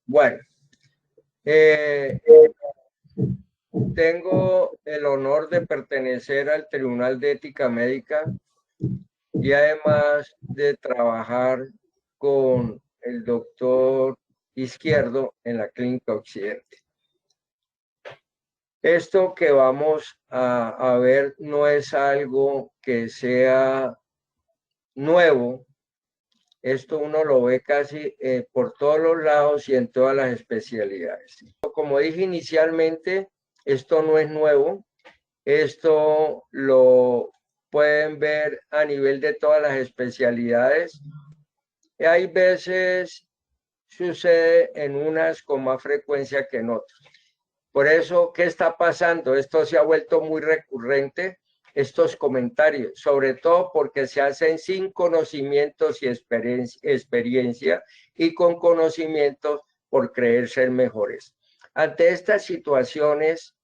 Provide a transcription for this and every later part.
Bueno, tengo el honor de pertenecer al Tribunal de Ética Médica y además de trabajar con el doctor Izquierdo en la Clínica Occidente. Esto que vamos a ver no es algo que sea nuevo. Esto uno lo ve casi por todos los lados y en todas las especialidades. Como dije inicialmente, esto no es nuevo. Esto lo pueden ver a nivel de todas las especialidades. Y hay veces sucede en unas con más frecuencia que en otras. Por eso, ¿qué está pasando? Esto se ha vuelto muy recurrente, estos comentarios, sobre todo porque se hacen sin conocimientos y experiencia y con conocimientos por creer ser mejores. Ante estas situaciones,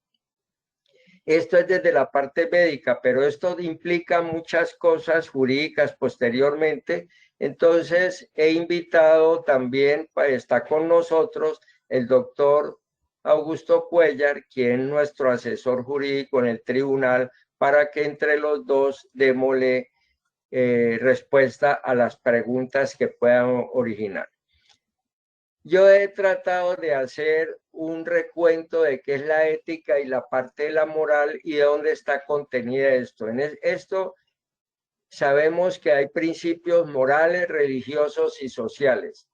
esto es desde la parte médica, pero esto implica muchas cosas jurídicas posteriormente. Entonces, he invitado también, está con nosotros el doctor Augusto Cuellar, quien es nuestro asesor jurídico en el tribunal, para que entre los dos démosle respuesta a las preguntas que puedan originar. Yo he tratado de hacer un recuento de qué es la ética y la parte de la moral y de dónde está contenida esto. En esto sabemos que hay principios morales, religiosos y sociales.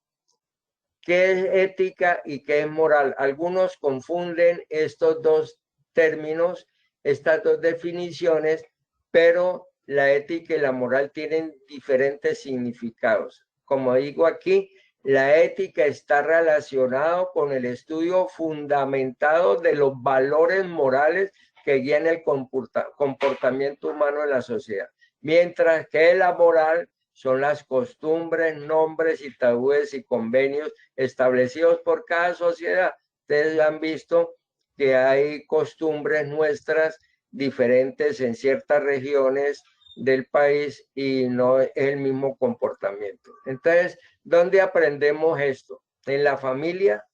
¿Qué es ética y qué es moral? Algunos confunden estos dos términos, estas dos definiciones, pero la ética y la moral tienen diferentes significados. Como digo aquí, la ética está relacionada con el estudio fundamentado de los valores morales que guían el comportamiento humano en la sociedad, mientras que la moral son las costumbres, nombres y tabúes y convenios establecidos por cada sociedad. Ustedes han visto que hay costumbres nuestras diferentes en ciertas regiones del país y no es el mismo comportamiento. Entonces, ¿dónde aprendemos esto? En la familia,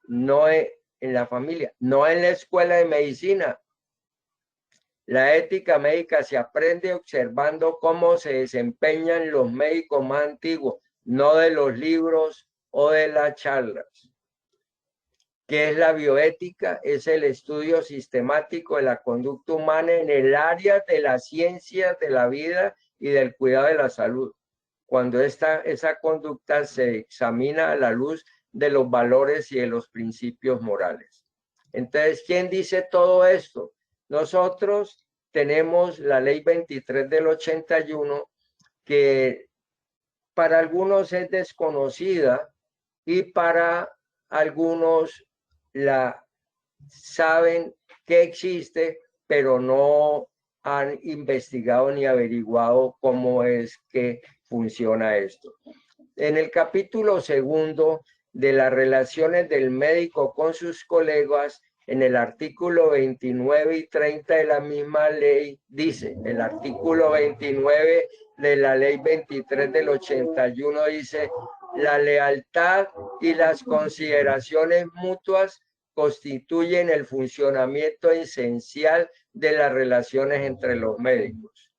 no en la familia, no en la escuela de medicina. La ética médica se aprende observando cómo se desempeñan los médicos más antiguos, no de los libros o de las charlas. ¿Qué es la bioética? Es el estudio sistemático de la conducta humana en el área de las ciencias de la vida y del cuidado de la salud. Cuando esa conducta se examina a la luz de los valores y de los principios morales. Entonces, ¿quién dice todo esto? Nosotros tenemos la ley 23 del 81, que para algunos es desconocida y para algunos la saben que existe, pero no han investigado ni averiguado cómo es que funciona esto. En el capítulo segundo de las relaciones del médico con sus colegas, en el artículo 29 y 30 de la misma ley, dice, el artículo 29 de la ley 23 del 81 dice, la lealtad y las consideraciones mutuas constituyen el funcionamiento esencial de las relaciones entre los médicos.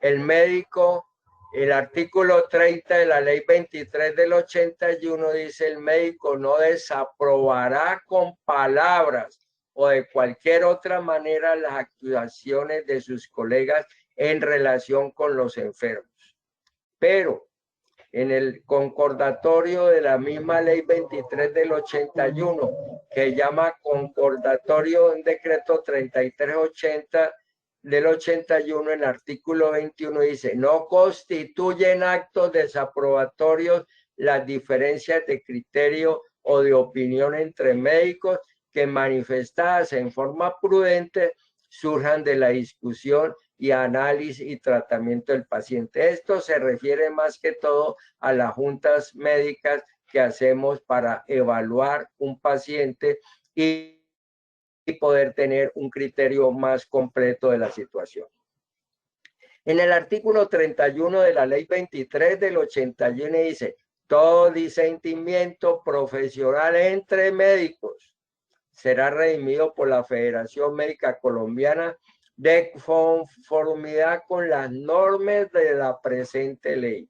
El médico, el artículo 30 de la ley 23 del 81 dice, el médico no desaprobará con palabras o de cualquier otra manera las actuaciones de sus colegas en relación con los enfermos. Pero en el concordatorio de la misma ley 23 del 81, que llama concordatorio en decreto 3380 del 81, el artículo 21 dice, no constituyen actos desaprobatorios las diferencias de criterio o de opinión entre médicos que manifestadas en forma prudente surjan de la discusión y análisis y tratamiento del paciente. Esto se refiere más que todo a las juntas médicas que hacemos para evaluar un paciente y poder tener un criterio más completo de la situación. En el artículo 31 de la ley 23 del 81 dice, Todo disentimiento profesional entre médicos será redimido por la Federación Médica Colombiana de conformidad con las normas de la presente ley,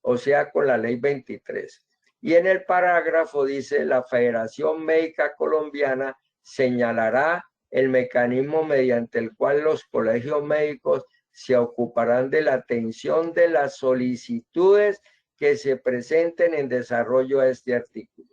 o sea, con la ley 23. Y en el parágrafo dice, la Federación Médica Colombiana señalará el mecanismo mediante el cual los colegios médicos se ocuparán de la atención de las solicitudes que se presenten en desarrollo de este artículo.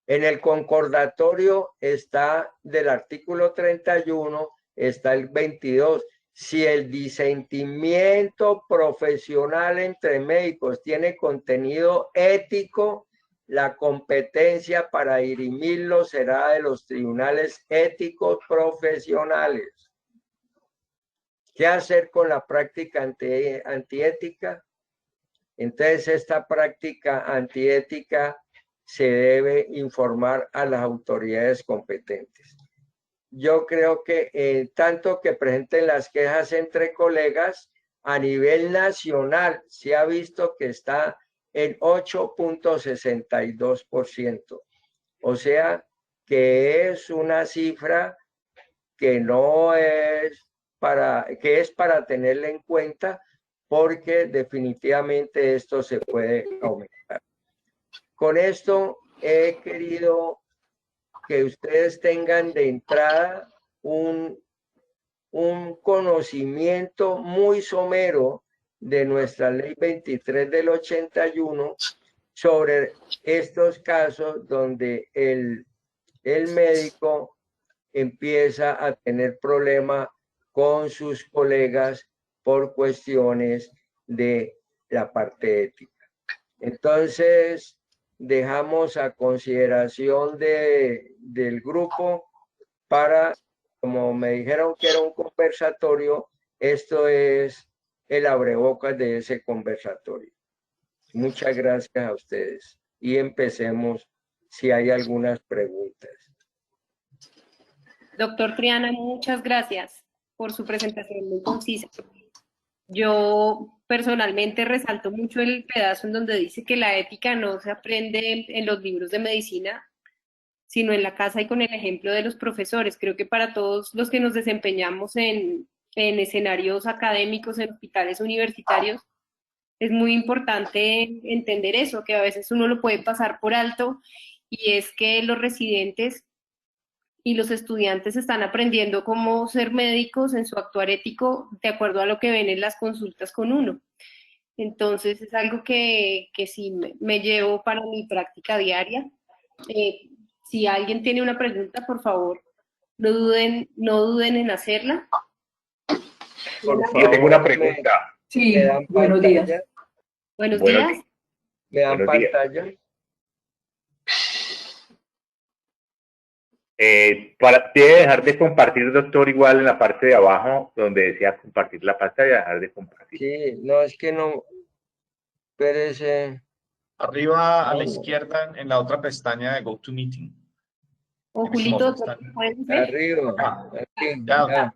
En el concordatorio está del artículo 31, está el 22. Si el disentimiento profesional entre médicos tiene contenido ético, la competencia para dirimirlo será de los tribunales éticos profesionales. ¿Qué hacer con la práctica antiética? Entonces, esta práctica antiética se debe informar a las autoridades competentes. Yo creo que tanto que presenten las quejas entre colegas, a nivel nacional se ha visto que está en 8.62%. O sea, que es una cifra que no es que es para tenerla en cuenta, porque definitivamente esto se puede aumentar. Con esto he querido que ustedes tengan de entrada un conocimiento muy somero de nuestra ley 23 del 81 sobre estos casos donde el médico empieza a tener problemas con sus colegas por cuestiones de la parte ética. Entonces, dejamos a consideración del grupo para, como me dijeron que era un conversatorio, esto es el abrebocas de ese conversatorio. Muchas gracias a ustedes y empecemos si hay algunas preguntas. Doctor Triana, muchas gracias por su presentación muy concisa. Yo personalmente resalto mucho el pedazo en donde dice que la ética no se aprende en los libros de medicina, sino en la casa y con el ejemplo de los profesores. Creo que para todos los que nos desempeñamos en escenarios académicos, en hospitales universitarios, es muy importante entender eso, que a veces uno lo puede pasar por alto, y es que los residentes y los estudiantes están aprendiendo cómo ser médicos en su actuar ético de acuerdo a lo que ven en las consultas con uno. Entonces es algo que sí me llevo para mi práctica diaria. Si alguien tiene una pregunta, por favor, no duden en hacerla. Por favor, yo tengo una pregunta. Sí, buenos días. Buenos días. ¿Me dan Buenos días. pantalla? Debe dejar de compartir, doctor, igual en la parte de abajo, donde decía compartir la pantalla, dejar de compartir. Sí, no, es que no. Espérese. Arriba a la izquierda, en la otra pestaña de GoToMeeting. O Julito, ¿pueden ver? Arriba. Aquí, Ya.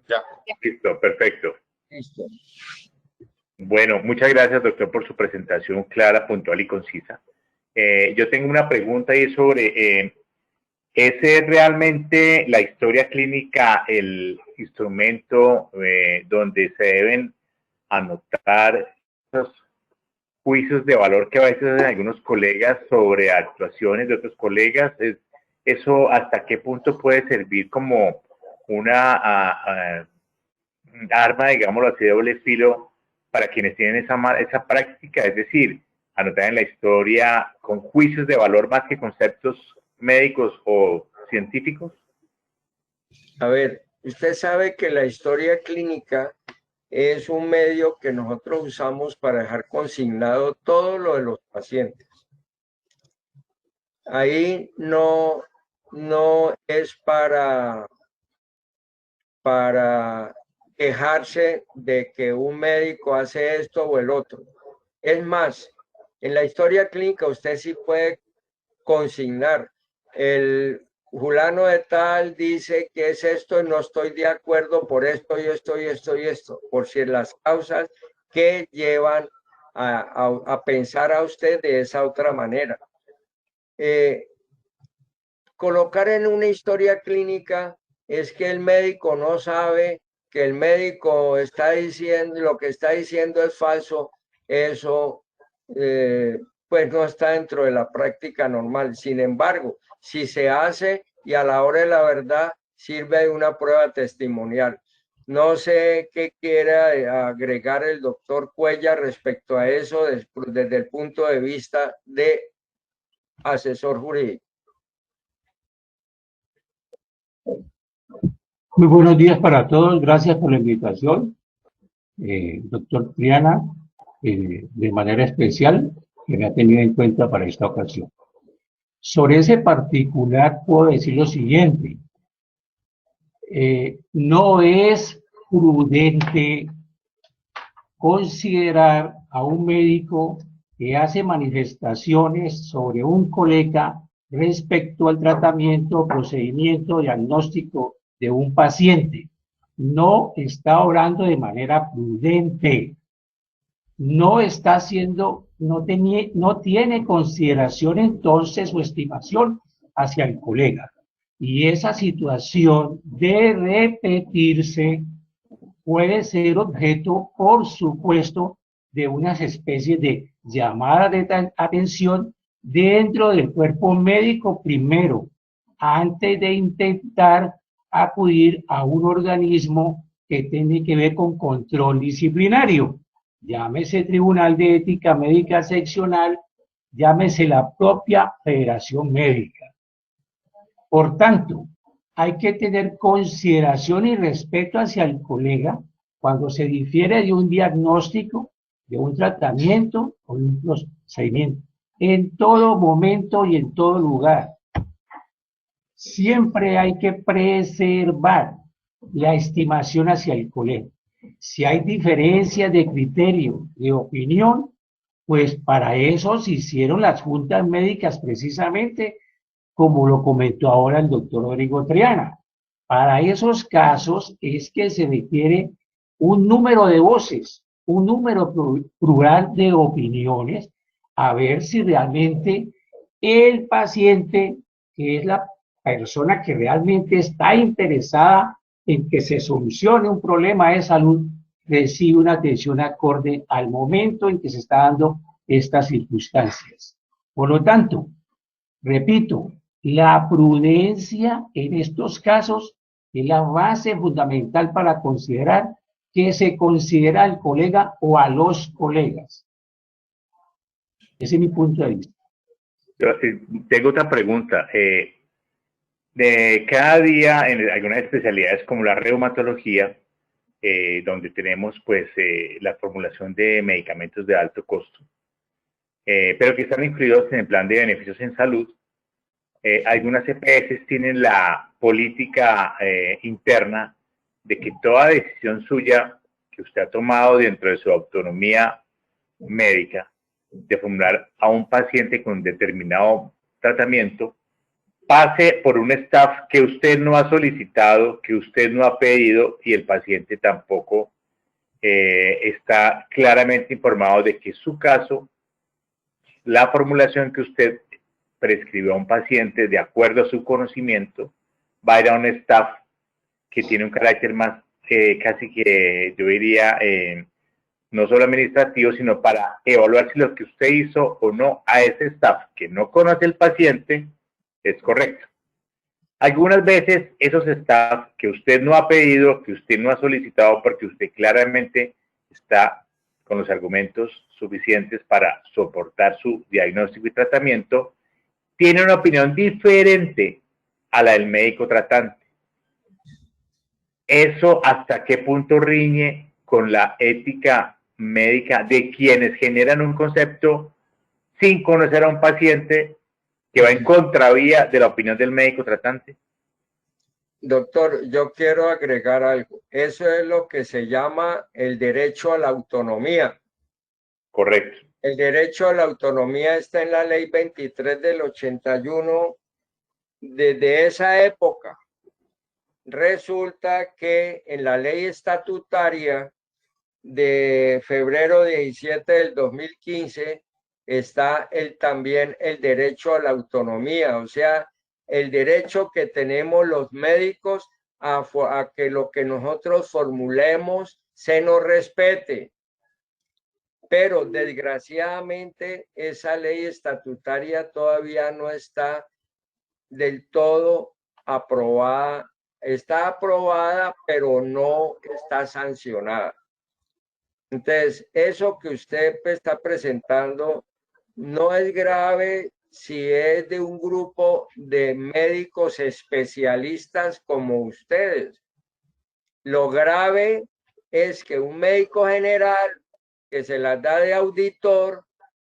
Listo, perfecto. Listo. Bueno, muchas gracias, doctor, por su presentación clara, puntual y concisa. Yo tengo una pregunta y es sobre, ¿es realmente la historia clínica el instrumento donde se deben anotar esos juicios de valor que a veces hacen algunos colegas sobre actuaciones de otros colegas? ¿Eso hasta qué punto puede servir como una arma, digámoslo así, de doble filo para quienes tienen esa práctica? Es decir, anotar en la historia con juicios de valor más que conceptos médicos o científicos. A ver, usted sabe que la historia clínica es un medio que nosotros usamos para dejar consignado todo lo de los pacientes. Ahí no es para quejarse de que un médico hace esto o el otro. Es más, en la historia clínica usted sí puede consignar: el fulano de tal dice que es esto y no estoy de acuerdo por esto y esto y esto y esto, por si las causas que llevan a pensar a usted de esa otra manera. Colocar en una historia clínica es que el médico no sabe, que el médico está diciendo, lo que está diciendo es falso. Eso pues no está dentro de la práctica normal. Sin embargo, si se hace y a la hora de la verdad sirve de una prueba testimonial. No sé qué quiera agregar el doctor Cuellar respecto a eso desde el punto de vista de asesor jurídico. Muy buenos días para todos, gracias por la invitación, doctor Triana, de manera especial, que me ha tenido en cuenta para esta ocasión. Sobre ese particular puedo decir lo siguiente, no es prudente considerar a un médico que hace manifestaciones sobre un colega respecto al tratamiento o procedimiento diagnóstico de un paciente. No está obrando de manera prudente. No está haciendo, no tiene consideración entonces o estimación hacia el colega. Y esa situación de repetirse puede ser objeto, por supuesto, de unas especies de llamadas de atención dentro del cuerpo médico primero, antes de intentar acudir a un organismo que tiene que ver con control disciplinario. Llámese Tribunal de Ética Médica Seccional, llámese la propia Federación Médica. Por tanto, hay que tener consideración y respeto hacia el colega cuando se difiere de un diagnóstico, de un tratamiento o de un procedimiento, en todo momento y en todo lugar. Siempre hay que preservar la estimación hacia el colega. Si hay diferencias de criterio, de opinión, pues para eso se hicieron las juntas médicas precisamente, como lo comentó ahora el doctor Rodrigo Triana. Para esos casos es que se requiere un número de voces, un número plural de opiniones, a ver si realmente el paciente, que es la persona que realmente está interesada en que se solucione un problema de salud, recibe una atención acorde al momento en que se está dando estas circunstancias. Por lo tanto, repito, la prudencia en estos casos es la base fundamental para considerar que se considera al colega o a los colegas. Ese es mi punto de vista. Tengo otra pregunta. De cada día en algunas especialidades como la reumatología, donde tenemos pues la formulación de medicamentos de alto costo, pero que están incluidos en el plan de beneficios en salud, algunas EPS tienen la política interna de que toda decisión suya que usted ha tomado dentro de su autonomía médica de formular a un paciente con determinado tratamiento pase por un staff que usted no ha solicitado, que usted no ha pedido y el paciente tampoco está claramente informado de que su caso, la formulación que usted prescribió a un paciente de acuerdo a su conocimiento, va a ir a un staff que tiene un carácter más casi que yo diría no solo administrativo, sino para evaluar si lo que usted hizo o no a ese staff que no conoce el paciente es correcto. Algunas veces esos staff que usted no ha pedido, que usted no ha solicitado porque usted claramente está con los argumentos suficientes para soportar su diagnóstico y tratamiento, tiene una opinión diferente a la del médico tratante. ¿Eso hasta qué punto riñe con la ética médica de quienes generan un concepto sin conocer a un paciente que va en contravía de la opinión del médico tratante? Doctor, yo quiero agregar algo. Eso es lo que se llama el derecho a la autonomía. Correcto. El derecho a la autonomía está en la ley 23 del 81. Desde esa época, resulta que en la ley estatutaria de febrero 17 del 2015 está también el derecho a la autonomía, o sea, el derecho que tenemos los médicos a que lo que nosotros formulemos se nos respete. Pero desgraciadamente esa ley estatutaria todavía no está del todo aprobada. Está aprobada, pero no está sancionada. Entonces, eso que usted está presentando no es grave si es de un grupo de médicos especialistas como ustedes. Lo grave es que un médico general que se las da de auditor,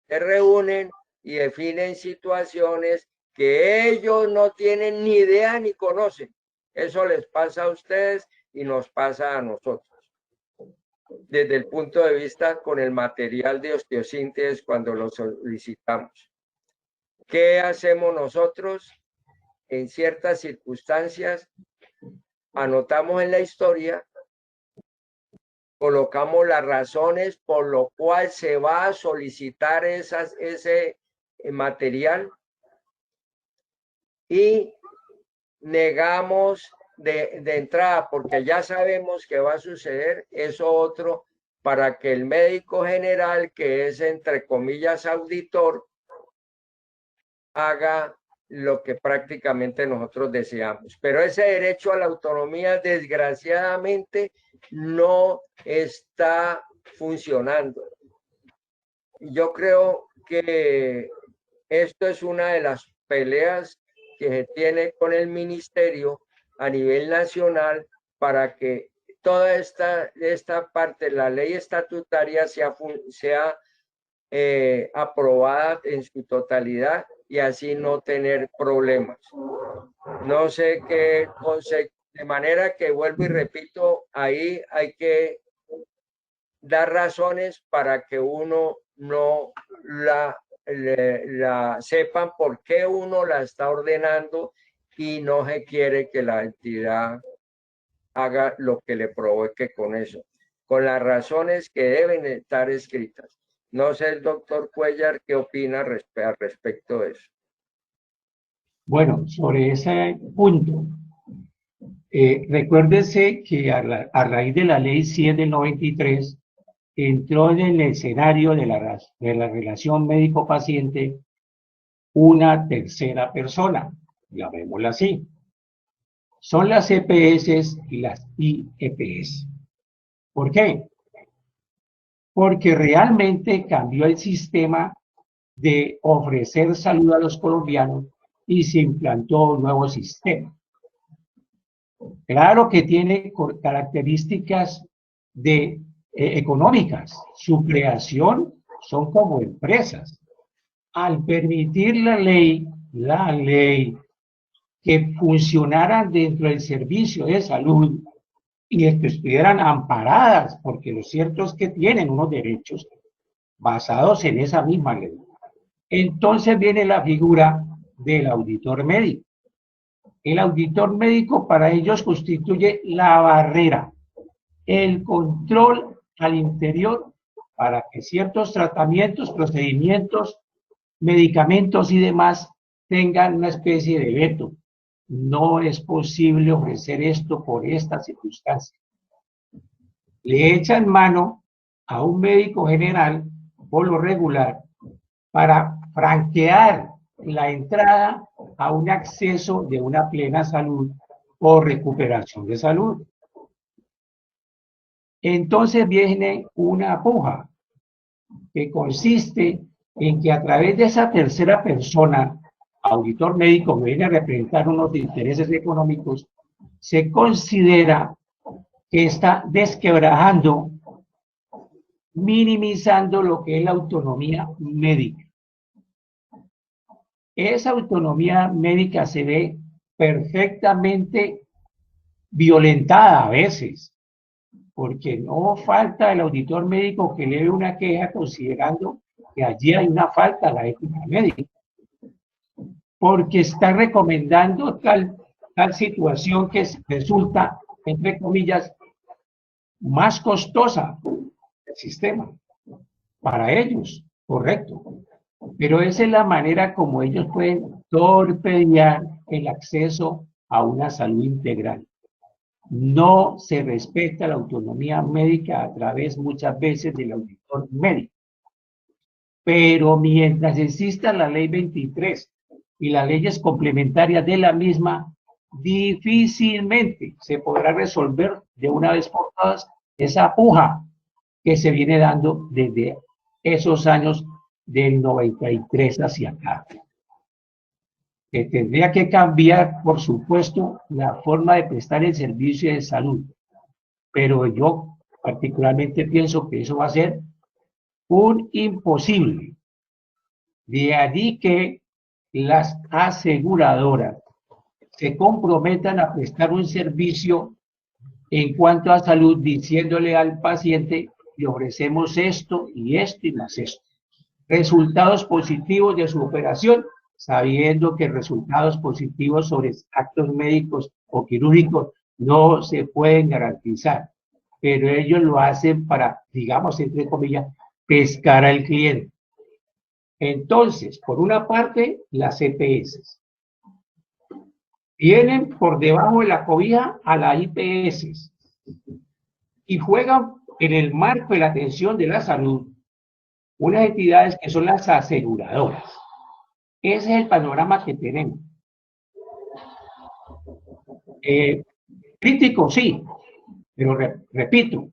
se reúnen y definen situaciones que ellos no tienen ni idea ni conocen. Eso les pasa a ustedes y nos pasa a nosotros. Desde el punto de vista con el material de osteosíntesis cuando lo solicitamos. ¿Qué hacemos nosotros? En ciertas circunstancias, anotamos en la historia, colocamos las razones por lo cual se va a solicitar ese material y negamos de entrada, porque ya sabemos que va a suceder eso otro, para que el médico general, que es entre comillas auditor, haga lo que prácticamente nosotros deseamos. Pero ese derecho a la autonomía, desgraciadamente, no está funcionando. Yo creo que esto es una de las peleas que se tiene con el ministerio a nivel nacional para que toda esta parte, la ley estatutaria, sea aprobada en su totalidad y así no tener problemas. No sé qué concepto, de manera que vuelvo y repito, ahí hay que dar razones para que uno no la sepan por qué uno la está ordenando y no se quiere que la entidad haga lo que le provoque con eso, con las razones que deben estar escritas. No sé el doctor Cuellar qué opina al respecto de eso. Bueno, sobre ese punto, recuérdese que a raíz de la ley 100 del 93, entró en el escenario de la relación médico-paciente una tercera persona, llamémosla así. Son las EPS y las IEPS. ¿Por qué? Porque realmente cambió el sistema de ofrecer salud a los colombianos y se implantó un nuevo sistema. Claro que tiene características económicas. Su creación son como empresas. Al permitir la ley que funcionaran dentro del servicio de salud y que estuvieran amparadas, porque lo cierto es que tienen unos derechos basados en esa misma ley. Entonces viene la figura del auditor médico. El auditor médico para ellos constituye la barrera, el control al interior para que ciertos tratamientos, procedimientos, medicamentos y demás tengan una especie de veto. No es posible ofrecer esto por esta circunstancia. Le echan mano a un médico general, por lo regular, para franquear la entrada a un acceso de una plena salud o recuperación de salud. Entonces viene una puja que consiste en que a través de esa tercera persona, auditor médico que viene a representar unos intereses económicos, se considera que está desquebrajando, minimizando lo que es la autonomía médica. Esa autonomía médica se ve perfectamente violentada a veces, porque no falta el auditor médico que leve una queja considerando que allí hay una falta a la ética médica, porque está recomendando tal situación que resulta, entre comillas, más costosa sistema. Para ellos, correcto. Pero esa es la manera como ellos pueden torpedear el acceso a una salud integral. No se respeta la autonomía médica a través muchas veces del auditor médico. Pero mientras exista la ley 23 y las leyes complementarias de la misma, difícilmente se podrá resolver de una vez por todas esa puja que se viene dando desde esos años del 93 hacia acá. Que tendría que cambiar, por supuesto, la forma de prestar el servicio de salud. Pero yo particularmente pienso que eso va a ser un imposible. De allí que las aseguradoras se comprometan a prestar un servicio en cuanto a salud, diciéndole al paciente, le ofrecemos esto y más esto. Resultados positivos de su operación, sabiendo que resultados positivos sobre actos médicos o quirúrgicos no se pueden garantizar, pero ellos lo hacen para, digamos, entre comillas, pescar al cliente. Entonces, por una parte, las EPS vienen por debajo de la cobija a la IPS y juegan en el marco de la atención de la salud unas entidades que son las aseguradoras. Ese es el panorama que tenemos. Crítico, sí, pero repito,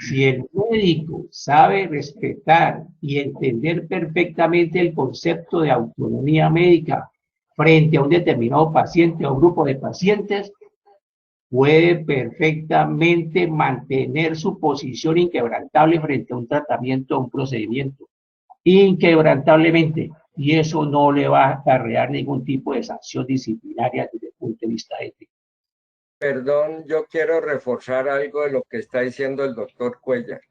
si el médico sabe respetar y entender perfectamente el concepto de autonomía médica frente a un determinado paciente o grupo de pacientes, puede perfectamente mantener su posición inquebrantable frente a un tratamiento o un procedimiento. Inquebrantablemente. Y eso no le va a acarrear ningún tipo de sanción disciplinaria desde el punto de vista ético. Perdón, yo quiero reforzar algo de lo que está diciendo el doctor Cuellar.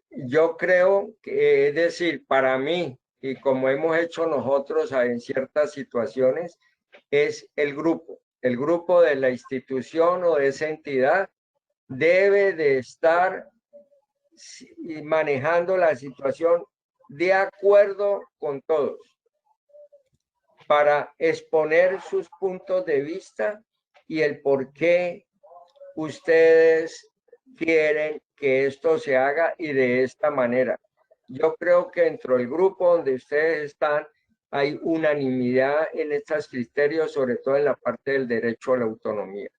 Yo creo que, es decir, para mí, y como hemos hecho nosotros en ciertas situaciones, es el grupo de la institución o de esa entidad debe de estar manejando la situación de acuerdo con todos para exponer sus puntos de vista y el por qué ustedes quieren que esto se haga y de esta manera. Yo creo que dentro del grupo donde ustedes están hay unanimidad en estos criterios, sobre todo en la parte del derecho a la autonomía.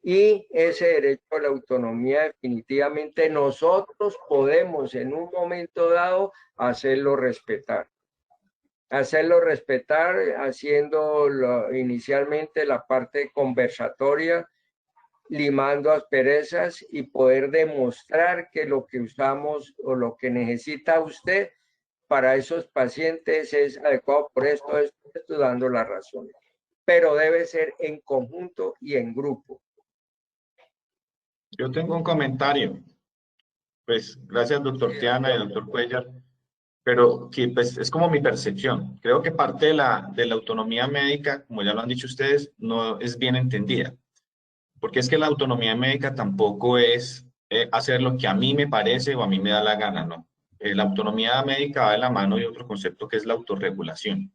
Y ese derecho a la autonomía definitivamente nosotros podemos en un momento dado hacerlo respetar. Hacerlo respetar haciendo inicialmente la parte conversatoria, limando asperezas y poder demostrar que lo que usamos o lo que necesita usted para esos pacientes es adecuado por esto, dando las razones. Pero debe ser en conjunto y en grupo. Yo tengo un comentario. Pues gracias, doctor Triana y doctor Cuellar, pero que pues, es como mi percepción. Creo que parte de la autonomía médica, como ya lo han dicho ustedes, no es bien entendida. Porque es que la autonomía médica tampoco es hacer lo que a mí me parece o a mí me da la gana, no. La autonomía médica va de la mano de otro concepto que es la autorregulación.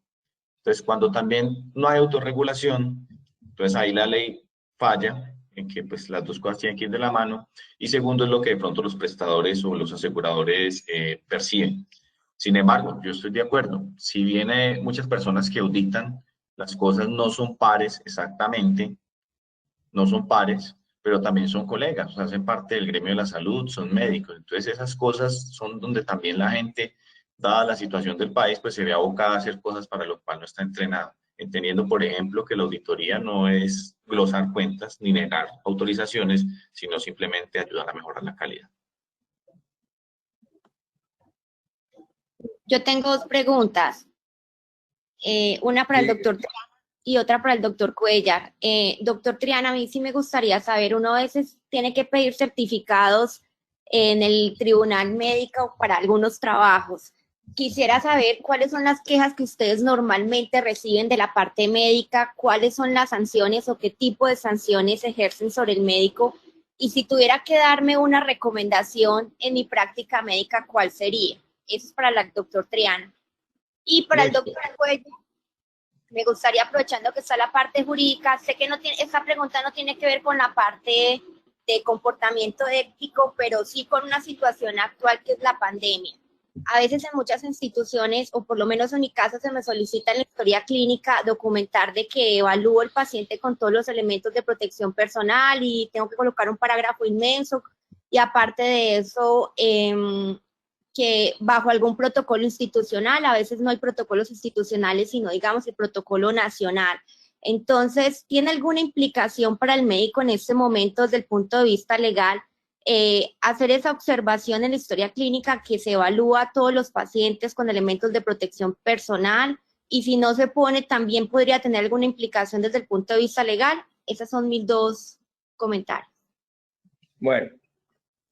Entonces, cuando también no hay autorregulación, entonces ahí la ley falla, en que pues las dos cosas tienen que ir de la mano, y segundo es lo que de pronto los prestadores o los aseguradores perciben. Sin embargo, yo estoy de acuerdo, si bien muchas personas que auditan, las cosas no son pares exactamente, no son pares, pero también son colegas, o sea, hacen parte del gremio de la salud, son médicos, entonces esas cosas son donde también la gente, dada la situación del país, pues se ve abocada a hacer cosas para lo cual no está entrenado, entendiendo, por ejemplo, que la auditoría no es glosar cuentas ni negar autorizaciones, sino simplemente ayudar a mejorar la calidad. Yo tengo dos preguntas, una para el doctor y otra para el doctor Cuellar. Doctor Triana, a mí sí me gustaría saber, uno a veces tiene que pedir certificados en el tribunal médico para algunos trabajos. Quisiera saber cuáles son las quejas que ustedes normalmente reciben de la parte médica, cuáles son las sanciones o qué tipo de sanciones ejercen sobre el médico Y si tuviera que darme una recomendación en mi práctica médica, ¿cuál sería? Eso es para el doctor Triana. Y para el doctor Cuellar, me gustaría, aprovechando que está la parte jurídica, sé que no tiene, esta pregunta no tiene que ver con la parte de comportamiento ético, pero sí con una situación actual que es la pandemia. A veces en muchas instituciones, o por lo menos en mi caso, se me solicita en la historia clínica documentar de que evalúo el paciente con todos los elementos de protección personal y tengo que colocar un parágrafo inmenso, y aparte de eso, que bajo algún protocolo institucional, a veces no hay protocolos institucionales, sino digamos el protocolo nacional. Entonces, ¿tiene alguna implicación para el médico en este momento desde el punto de vista legal hacer esa observación en la historia clínica que se evalúa a todos los pacientes con elementos de protección personal? Y si no se pone, ¿también podría tener alguna implicación desde el punto de vista legal? Esos son mis dos comentarios. Bueno,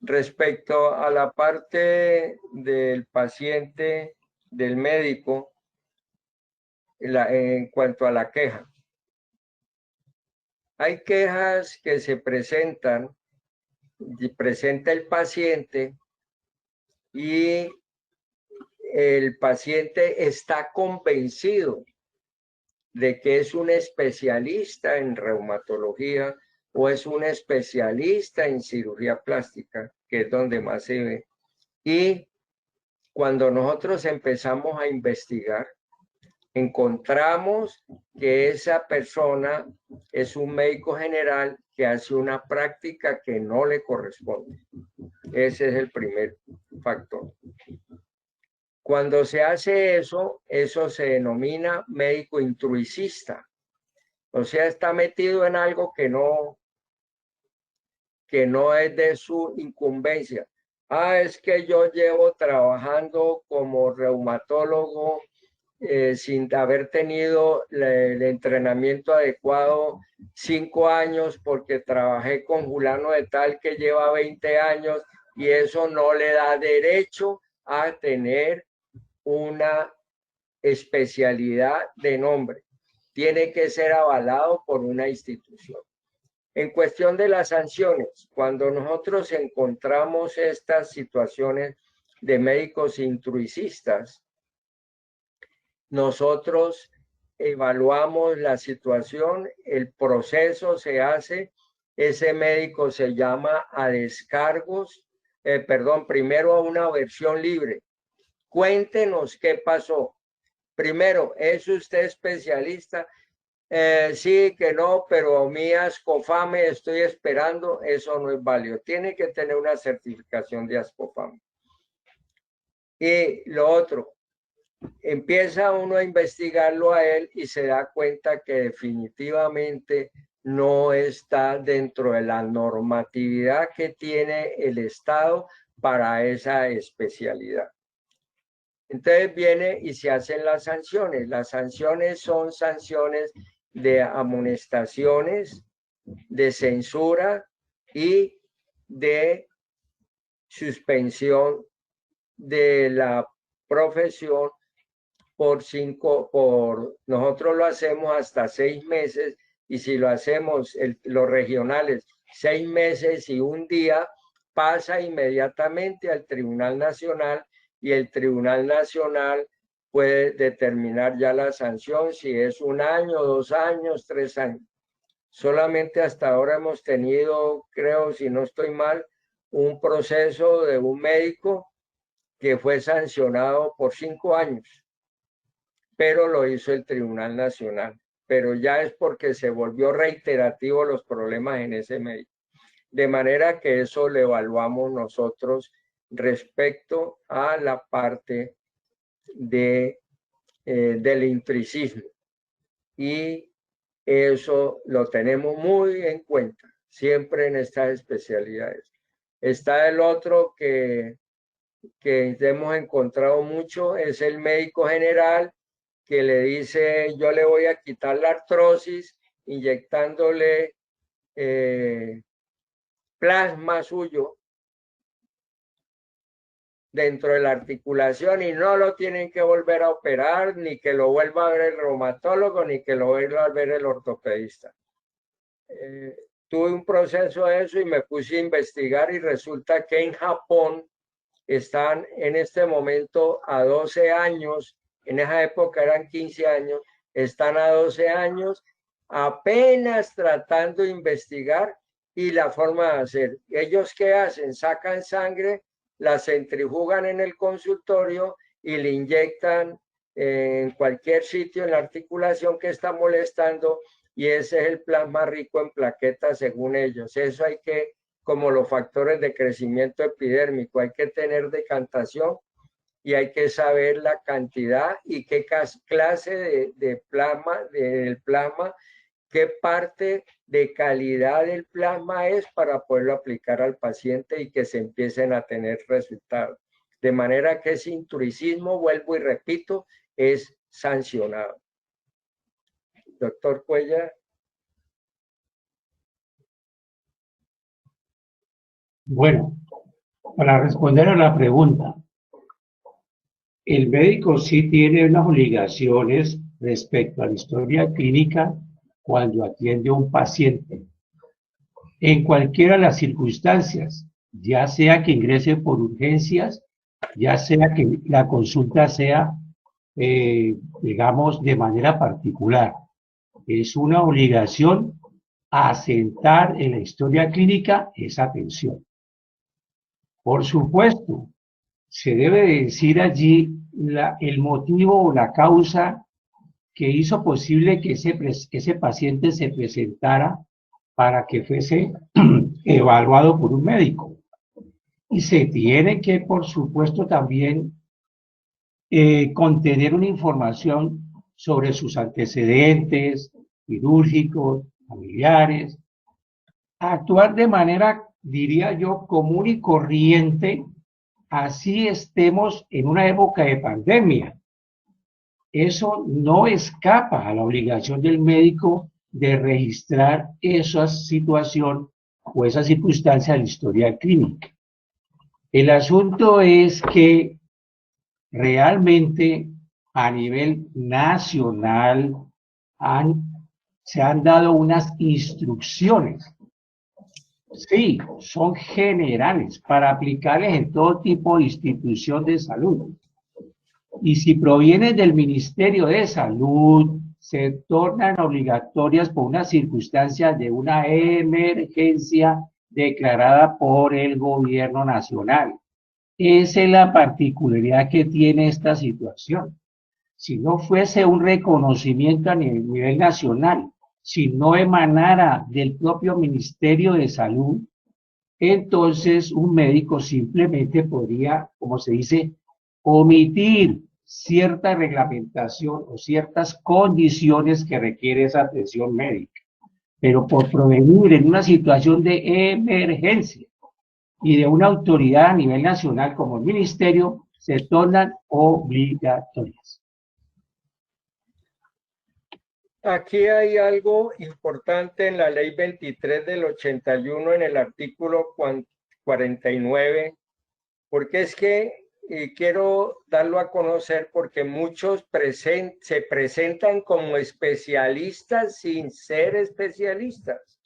respecto a la parte del paciente, del médico, en cuanto a la queja. Hay quejas que se presentan, y presenta el paciente y el paciente está convencido de que es un especialista en reumatología o es un especialista en cirugía plástica, que es donde más se ve. Y cuando nosotros empezamos a investigar, encontramos que esa persona es un médico general que hace una práctica que no le corresponde. Ese es el primer factor. Cuando se hace eso, eso se denomina médico intruisista. O sea, está metido en algo que no es de su incumbencia. Es que yo llevo trabajando como reumatólogo sin haber tenido el entrenamiento adecuado 5 años porque trabajé con fulano de tal que lleva 20 años y eso no le da derecho a tener una especialidad de nombre. Tiene que ser avalado por una institución. En cuestión de las sanciones, cuando nosotros encontramos estas situaciones de médicos intruisistas, nosotros evaluamos la situación, el proceso se hace, ese médico se llama a descargos, primero a una versión libre. Cuéntenos qué pasó. Primero, ¿es usted especialista? Sí, que no, pero mi ASCOFAME estoy esperando, eso no es válido. Tiene que tener una certificación de ASCOFAME. Y lo otro, empieza uno a investigarlo a él y se da cuenta que definitivamente no está dentro de la normatividad que tiene el Estado para esa especialidad. Entonces viene y se hacen las sanciones. Las sanciones son sanciones de amonestaciones, de censura y de suspensión de la profesión nosotros lo hacemos hasta 6 meses y si lo hacemos los regionales 6 meses y un día, pasa inmediatamente al Tribunal Nacional y el Tribunal Nacional puede determinar ya la sanción si es 1 año, 2 años, 3 años. Solamente hasta ahora hemos tenido, creo, si no estoy mal, un proceso de un médico que fue sancionado por 5 años, pero lo hizo el Tribunal Nacional. Pero ya es porque se volvió reiterativo los problemas en ese médico. De manera que eso lo evaluamos nosotros respecto a la parte del intruisismo. Y eso lo tenemos muy en cuenta, siempre en estas especialidades. Está el otro que hemos encontrado mucho, es el médico general que le dice, yo le voy a quitar la artrosis inyectándole plasma suyo dentro de la articulación y no lo tienen que volver a operar, ni que lo vuelva a ver el reumatólogo, ni que lo vuelva a ver el ortopedista. tuve un proceso de eso y me puse a investigar y resulta que en Japón están en este momento a 12 años, en esa época eran 15 años, están a 12 años apenas tratando de investigar y la forma de hacer. ¿Ellos qué hacen? Sacan sangre, la centrifugan en el consultorio y le inyectan en cualquier sitio en la articulación que está molestando y ese es el plasma rico en plaquetas según ellos. Eso hay que, como los factores de crecimiento epidérmico, hay que tener decantación y hay que saber la cantidad y qué clase de plasma, del plasma, qué parte de calidad del plasma es para poderlo aplicar al paciente y que se empiecen a tener resultados. De manera que ese intruisismo, vuelvo y repito, es sancionado. Doctor Cuellar. Bueno, para responder a la pregunta, el médico sí tiene unas obligaciones respecto a la historia clínica cuando atiende a un paciente, en cualquiera de las circunstancias, ya sea que ingrese por urgencias, ya sea que la consulta sea, digamos, de manera particular. Es una obligación asentar en la historia clínica esa atención. Por supuesto, se debe decir allí el motivo o la causa que hizo posible que ese paciente se presentara para que fuese evaluado por un médico. Y se tiene que, por supuesto, también contener una información sobre sus antecedentes quirúrgicos, familiares, actuar de manera, diría yo, común y corriente, así estemos en una época de pandemia. Eso no escapa a la obligación del médico de registrar esa situación o esa circunstancia en la historia clínica. El asunto es que realmente a nivel nacional se han dado unas instrucciones. Sí, son generales para aplicarles en todo tipo de institución de salud. Y si provienen del Ministerio de Salud, se tornan obligatorias por una circunstancia de una emergencia declarada por el gobierno nacional. Esa es la particularidad que tiene esta situación. Si no fuese un reconocimiento a nivel nacional, si no emanara del propio Ministerio de Salud, entonces un médico simplemente podría, como se dice, omitir cierta reglamentación o ciertas condiciones que requiere esa atención médica. Pero por provenir en una situación de emergencia y de una autoridad a nivel nacional como el ministerio, se tornan obligatorias. Aquí hay algo importante en la ley 23 del 81 en el artículo 49, porque es que quiero darlo a conocer porque muchos se presentan como especialistas sin ser especialistas.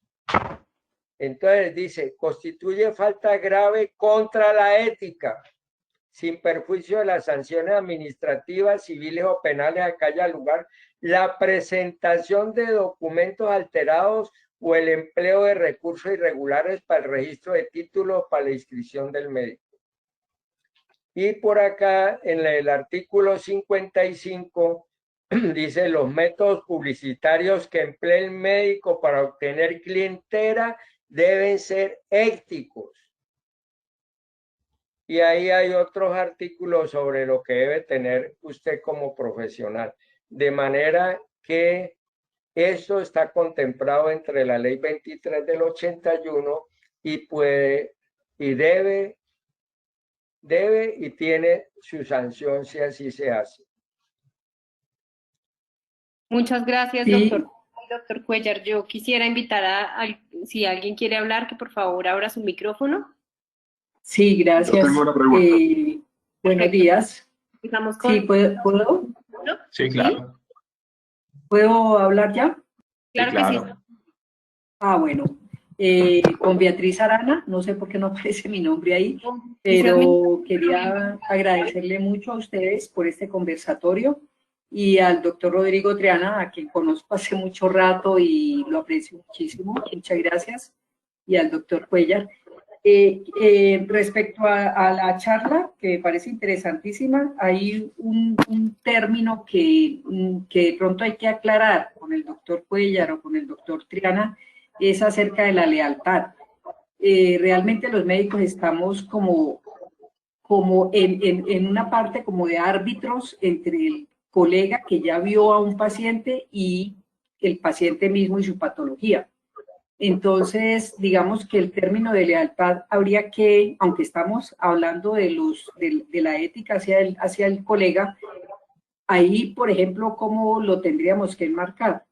Entonces dice, constituye falta grave contra la ética, sin perjuicio de las sanciones administrativas, civiles o penales a que haya lugar, la presentación de documentos alterados o el empleo de recursos irregulares para el registro de títulos para la inscripción del médico. Y por acá, en el artículo 55, dice los métodos publicitarios que emplee el médico para obtener clientela deben ser éticos. Y ahí hay otros artículos sobre lo que debe tener usted como profesional. De manera que eso está contemplado entre la ley 23 del 81 y puede y debe y tiene su sanción si así se hace. Muchas gracias, Sí. doctor Cuellar. Yo quisiera invitar si alguien quiere hablar, que por favor abra su micrófono. Sí, gracias. Yo tengo una pregunta. Buenos días. Empezamos con... Sí, ¿puedo? Sí, claro. ¿Puedo hablar ya? Claro Sí, que claro. sí. Ah, bueno. con Beatriz Arana, no sé por qué no aparece mi nombre ahí, pero quería agradecerle mucho a ustedes por este conversatorio y al doctor Rodrigo Triana, a quien conozco hace mucho rato y lo aprecio muchísimo, muchas gracias, y al doctor Cuellar. Respecto a la charla, que me parece interesantísima, hay un término que de pronto hay que aclarar con el doctor Cuellar o con el doctor Triana, es acerca de la lealtad. Realmente los médicos estamos como en una parte como de árbitros entre el colega que ya vio a un paciente y el paciente mismo y su patología. Entonces, digamos que el término de lealtad habría que, aunque estamos hablando de la ética hacia el colega, ahí, por ejemplo, ¿cómo lo tendríamos que enmarcar?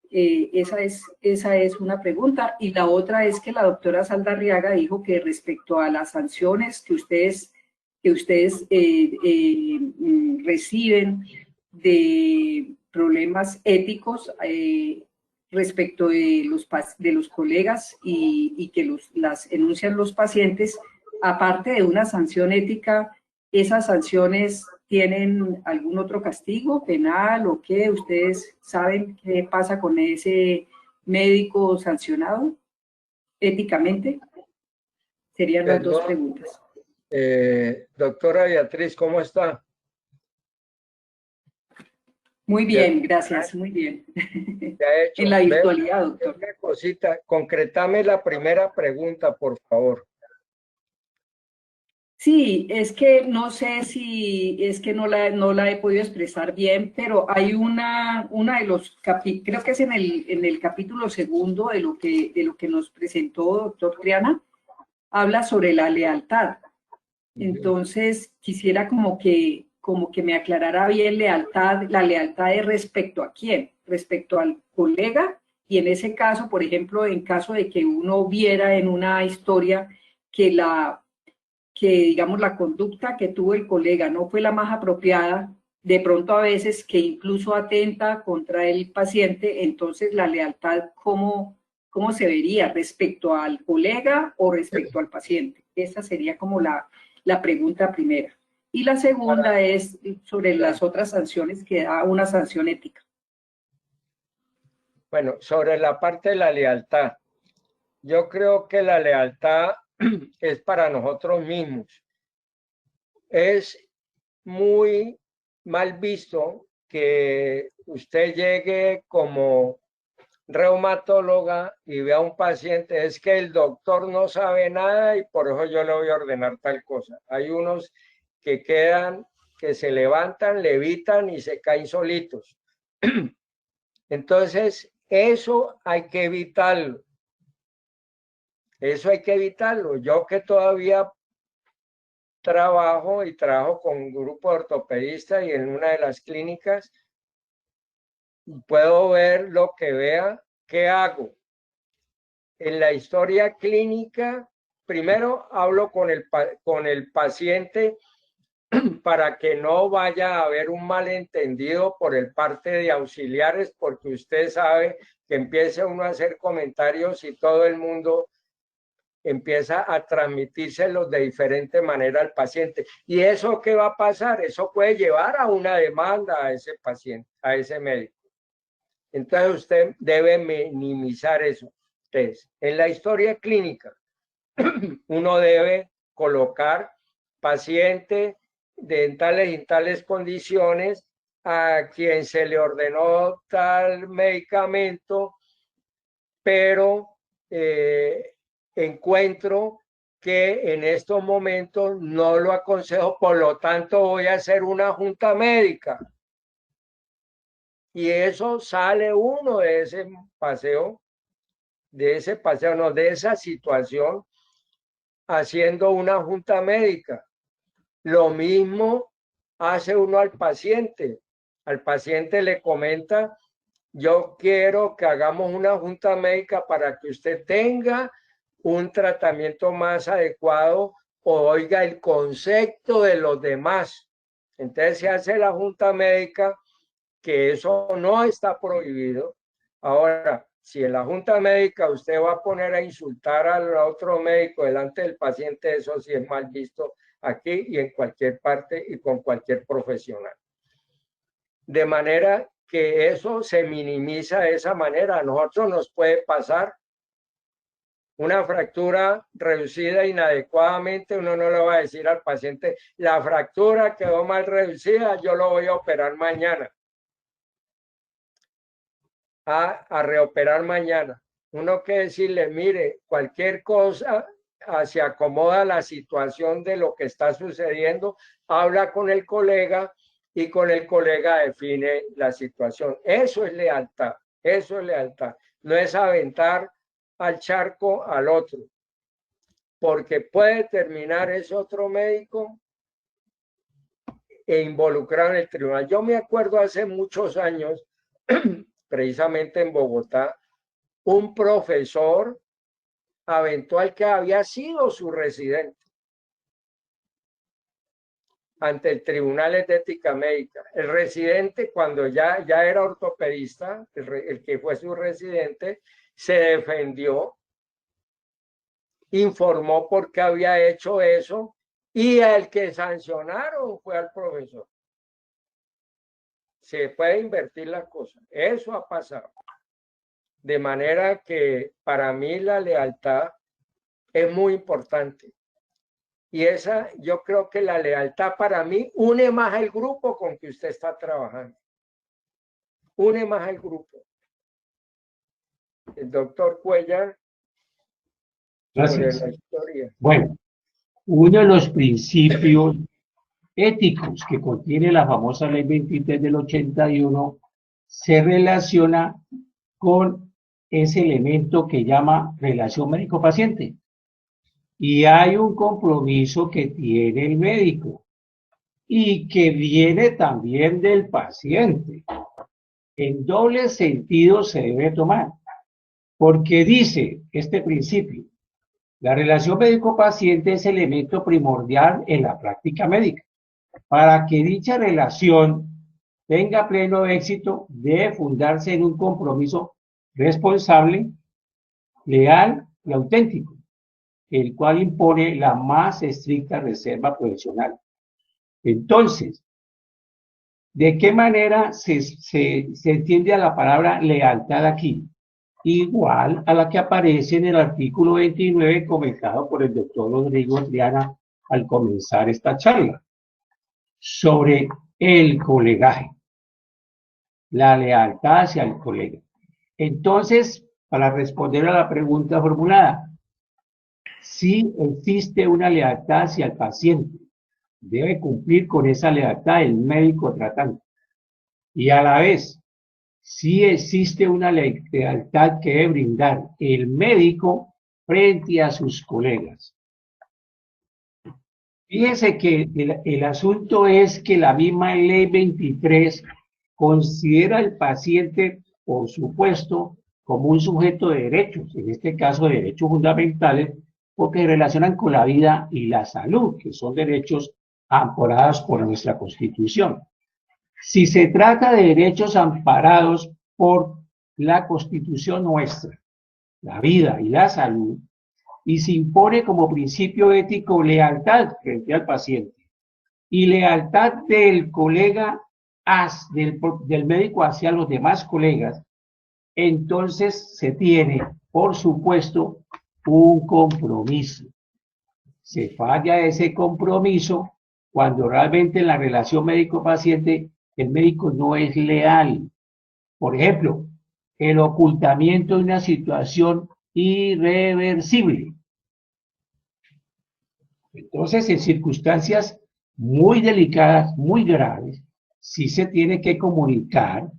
Esa es una pregunta. Y la otra es que la doctora Saldarriaga dijo que respecto a las sanciones que ustedes reciben de problemas éticos respecto de los colegas y que las enuncian los pacientes, aparte de una sanción ética, ¿esas sanciones tienen algún otro castigo penal o qué? ¿Ustedes saben qué pasa con ese médico sancionado éticamente? Serían las dos preguntas. Doctora Beatriz, ¿cómo está? Muy bien, gracias, muy bien. En la virtualidad, doctor. Una cosita, concretame la primera pregunta, por favor. Sí, es que no sé si es que no la he podido expresar bien, pero hay una de los capítulos, creo que es en el capítulo segundo de lo que nos presentó doctor Triana, habla sobre la lealtad. Entonces, quisiera como que me aclarara bien la lealtad es respecto a quién, respecto al colega, y en ese caso, por ejemplo, en caso de que uno viera en una historia que digamos la conducta que tuvo el colega no fue la más apropiada, de pronto a veces que incluso atenta contra el paciente, entonces la lealtad, ¿cómo se vería respecto al colega o respecto al paciente? Esa sería como la pregunta primera. Y la segunda es sobre las otras sanciones que da una sanción ética. Bueno, sobre la parte de la lealtad, yo creo que la lealtad es para nosotros mismos. Es muy mal visto que usted llegue como reumatóloga y vea a un paciente, es que el doctor no sabe nada y por eso yo le voy a ordenar tal cosa. Hay unos que que se levantan, levitan y se caen solitos. Entonces, eso hay que evitarlo. Eso hay que evitarlo. Yo que todavía trabajo con un grupo de ortopedistas y en una de las clínicas, puedo ver lo que vea, ¿qué hago? En la historia clínica, primero hablo con el paciente para que no vaya a haber un malentendido por el parte de auxiliares, porque usted sabe que empieza uno a hacer comentarios y todo el mundo empieza a transmitírselos de diferente manera al paciente. ¿Y eso qué va a pasar? Eso puede llevar a una demanda a ese paciente, a ese médico. Entonces usted debe minimizar eso. Entonces, en la historia clínica, uno debe colocar paciente en tales condiciones a quien se le ordenó tal medicamento, pero encuentro que en estos momentos no lo aconsejo, por lo tanto voy a hacer una junta médica. Y eso sale uno de ese paseo, no, de esa situación, haciendo una junta médica. Lo mismo hace uno al paciente. Al paciente le comenta, yo quiero que hagamos una junta médica para que usted tenga un tratamiento más adecuado o oiga el concepto de los demás. Entonces se hace la junta médica, que eso no está prohibido. Ahora, si en la junta médica usted va a poner a insultar al otro médico delante del paciente, eso sí es mal visto aquí y en cualquier parte y con cualquier profesional. De manera que eso se minimiza de esa manera. A nosotros nos puede pasar una fractura reducida inadecuadamente, uno no le va a decir al paciente, la fractura quedó mal reducida, yo lo voy a operar mañana. A reoperar mañana. Uno que decirle, mire, cualquier cosa, se acomoda la situación de lo que está sucediendo, habla con el colega y con el colega define la situación. Eso es lealtad, eso es lealtad. No es aventar al charco al otro, porque puede terminar ese otro médico e involucrado en el tribunal. Yo me acuerdo hace muchos años, precisamente en Bogotá, un profesor aventó al que había sido su residente ante el Tribunal de Ética Médica. El residente, cuando ya era ortopedista, el que fue su residente, se defendió, informó por qué había hecho eso y al que sancionaron fue al profesor. Se puede invertir las cosas. Eso ha pasado. De manera que para mí la lealtad es muy importante. Y esa, yo creo que la lealtad para mí une más al grupo con que usted está trabajando. Une más al grupo. El doctor Cuellar, sobre la historia. Bueno, uno de los principios éticos que contiene la famosa Ley 23 del 81 se relaciona con ese elemento que llama relación médico-paciente. Y hay un compromiso que tiene el médico y que viene también del paciente. En doble sentido se debe tomar, porque dice este principio, la relación médico-paciente es elemento primordial en la práctica médica. Para que dicha relación tenga pleno éxito, debe fundarse en un compromiso responsable, leal y auténtico, el cual impone la más estricta reserva profesional. Entonces, ¿de qué manera se entiende a la palabra lealtad aquí? Igual a la que aparece en el artículo 29 comentado por el doctor Rodrigo Triana al comenzar esta charla, sobre el colegaje, la lealtad hacia el colega. Entonces, para responder a la pregunta formulada, si existe una lealtad hacia el paciente, debe cumplir con esa lealtad el médico tratante. Y a la vez, si existe una lealtad que debe brindar el médico frente a sus colegas. Fíjese que el asunto es que la misma Ley 23 considera al paciente, por supuesto, como un sujeto de derechos, en este caso de derechos fundamentales, porque se relacionan con la vida y la salud, que son derechos amparados por nuestra Constitución. Si se trata de derechos amparados por la Constitución nuestra, la vida y la salud, y se impone como principio ético lealtad frente al paciente y lealtad del colega, del médico hacia los demás colegas, entonces se tiene, por supuesto, un compromiso. Se falla ese compromiso cuando realmente en la relación médico-paciente el médico no es leal. Por ejemplo, el ocultamiento de una situación irreversible. Entonces, en circunstancias muy delicadas, muy graves, sí se tiene que comunicar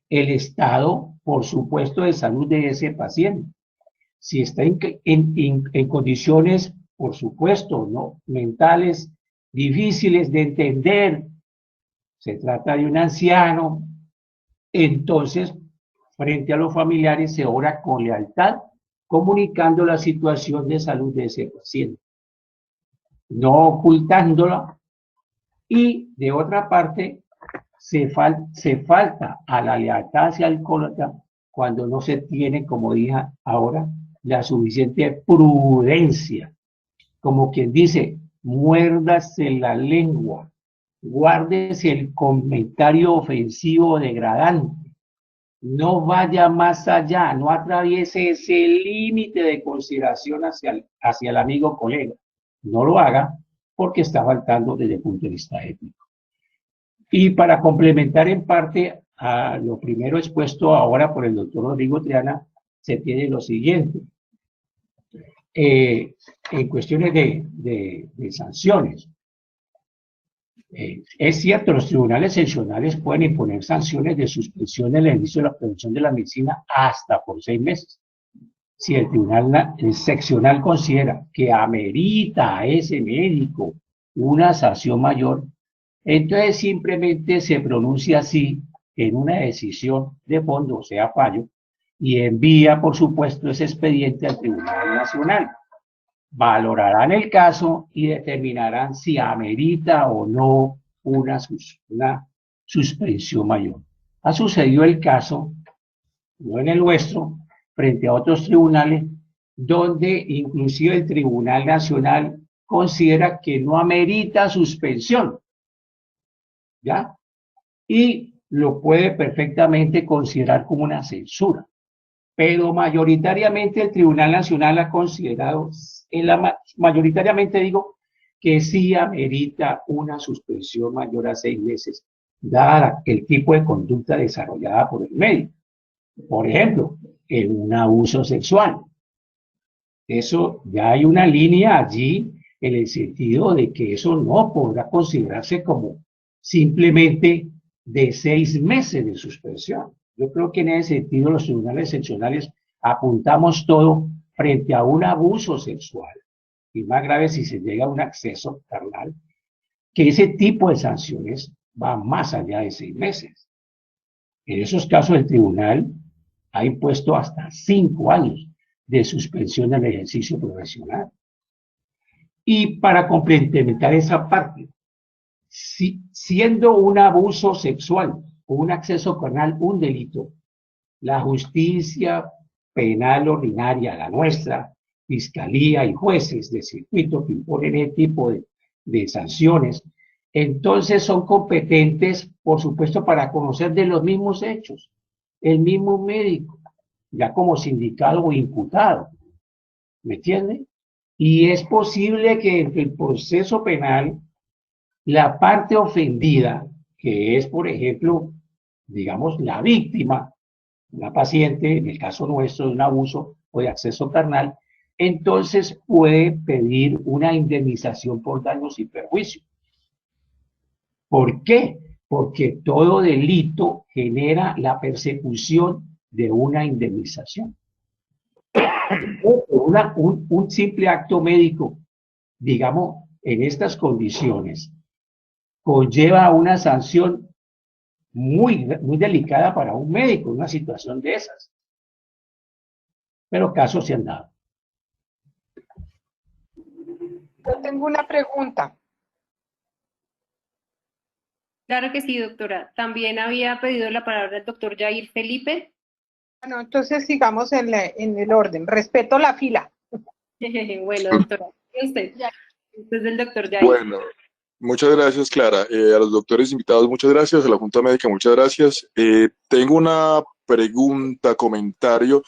el estado, por supuesto, de salud de ese paciente. Si está en condiciones, por supuesto, ¿no?, mentales difíciles de entender, se trata de un anciano, entonces, frente a los familiares se obra con lealtad, comunicando la situación de salud de ese paciente, no ocultándola, y de otra parte, se falta a la lealtad hacia el colega cuando no se tiene, como dije ahora, la suficiente prudencia. Como quien dice, muérdase la lengua, guárdese el comentario ofensivo o degradante, no vaya más allá, no atraviese ese límite de consideración hacia el amigo colega. No lo haga porque está faltando desde el punto de vista ético. Y para complementar en parte a lo primero expuesto ahora por el doctor Rodrigo Triana, se tiene lo siguiente. En cuestiones de sanciones, es cierto, los tribunales seccionales pueden imponer sanciones de suspensión del ejercicio de la prevención de la medicina hasta por 6 meses. Si el tribunal seccional considera que amerita a ese médico una sanción mayor, entonces simplemente se pronuncia así en una decisión de fondo, o sea, fallo, y envía, por supuesto, ese expediente al Tribunal Nacional. Valorarán el caso y determinarán si amerita o no una suspensión mayor. Ha sucedido el caso, no en el nuestro, frente a otros tribunales, donde inclusive el Tribunal Nacional considera que no amerita suspensión, ¿ya? Y lo puede perfectamente considerar como una censura. Pero mayoritariamente el Tribunal Nacional ha considerado, mayoritariamente digo, que sí amerita una suspensión mayor a 6 meses, dada el tipo de conducta desarrollada por el médico. Por ejemplo, en un abuso sexual. Eso ya hay una línea allí en el sentido de que eso no podrá considerarse como simplemente de 6 meses de suspensión. Yo creo que en ese sentido los tribunales seccionales apuntamos todo frente a un abuso sexual, y más grave si se llega a un acceso carnal, que ese tipo de sanciones va más allá de 6 meses. En esos casos el tribunal ha impuesto hasta 5 años de suspensión del ejercicio profesional. Y para complementar esa parte, siendo un abuso sexual o un acceso carnal un delito, la justicia penal ordinaria, la nuestra, fiscalía y jueces de circuito que imponen este tipo de sanciones, entonces son competentes, por supuesto, para conocer de los mismos hechos, el mismo médico, ya como sindicado o imputado, ¿me entiende? Y es posible que en el proceso penal la parte ofendida, que es, por ejemplo, digamos, la víctima, una paciente, en el caso nuestro, de un abuso o de acceso carnal, entonces puede pedir una indemnización por daños y perjuicios. ¿Por qué? Porque todo delito genera la persecución de una indemnización. Un simple acto médico, digamos, en estas condiciones, conlleva una sanción muy delicada para un médico en una situación de esas. Pero casos se han dado. Yo tengo una pregunta. Claro que sí, doctora. También había pedido la palabra el doctor Jair Felipe. Bueno, entonces sigamos en el orden. Respeto la fila. Bueno, doctora, usted es el doctor Jair. Bueno, muchas gracias, Clara. A los doctores invitados, muchas gracias. A la Junta Médica, muchas gracias. Tengo una pregunta, comentario.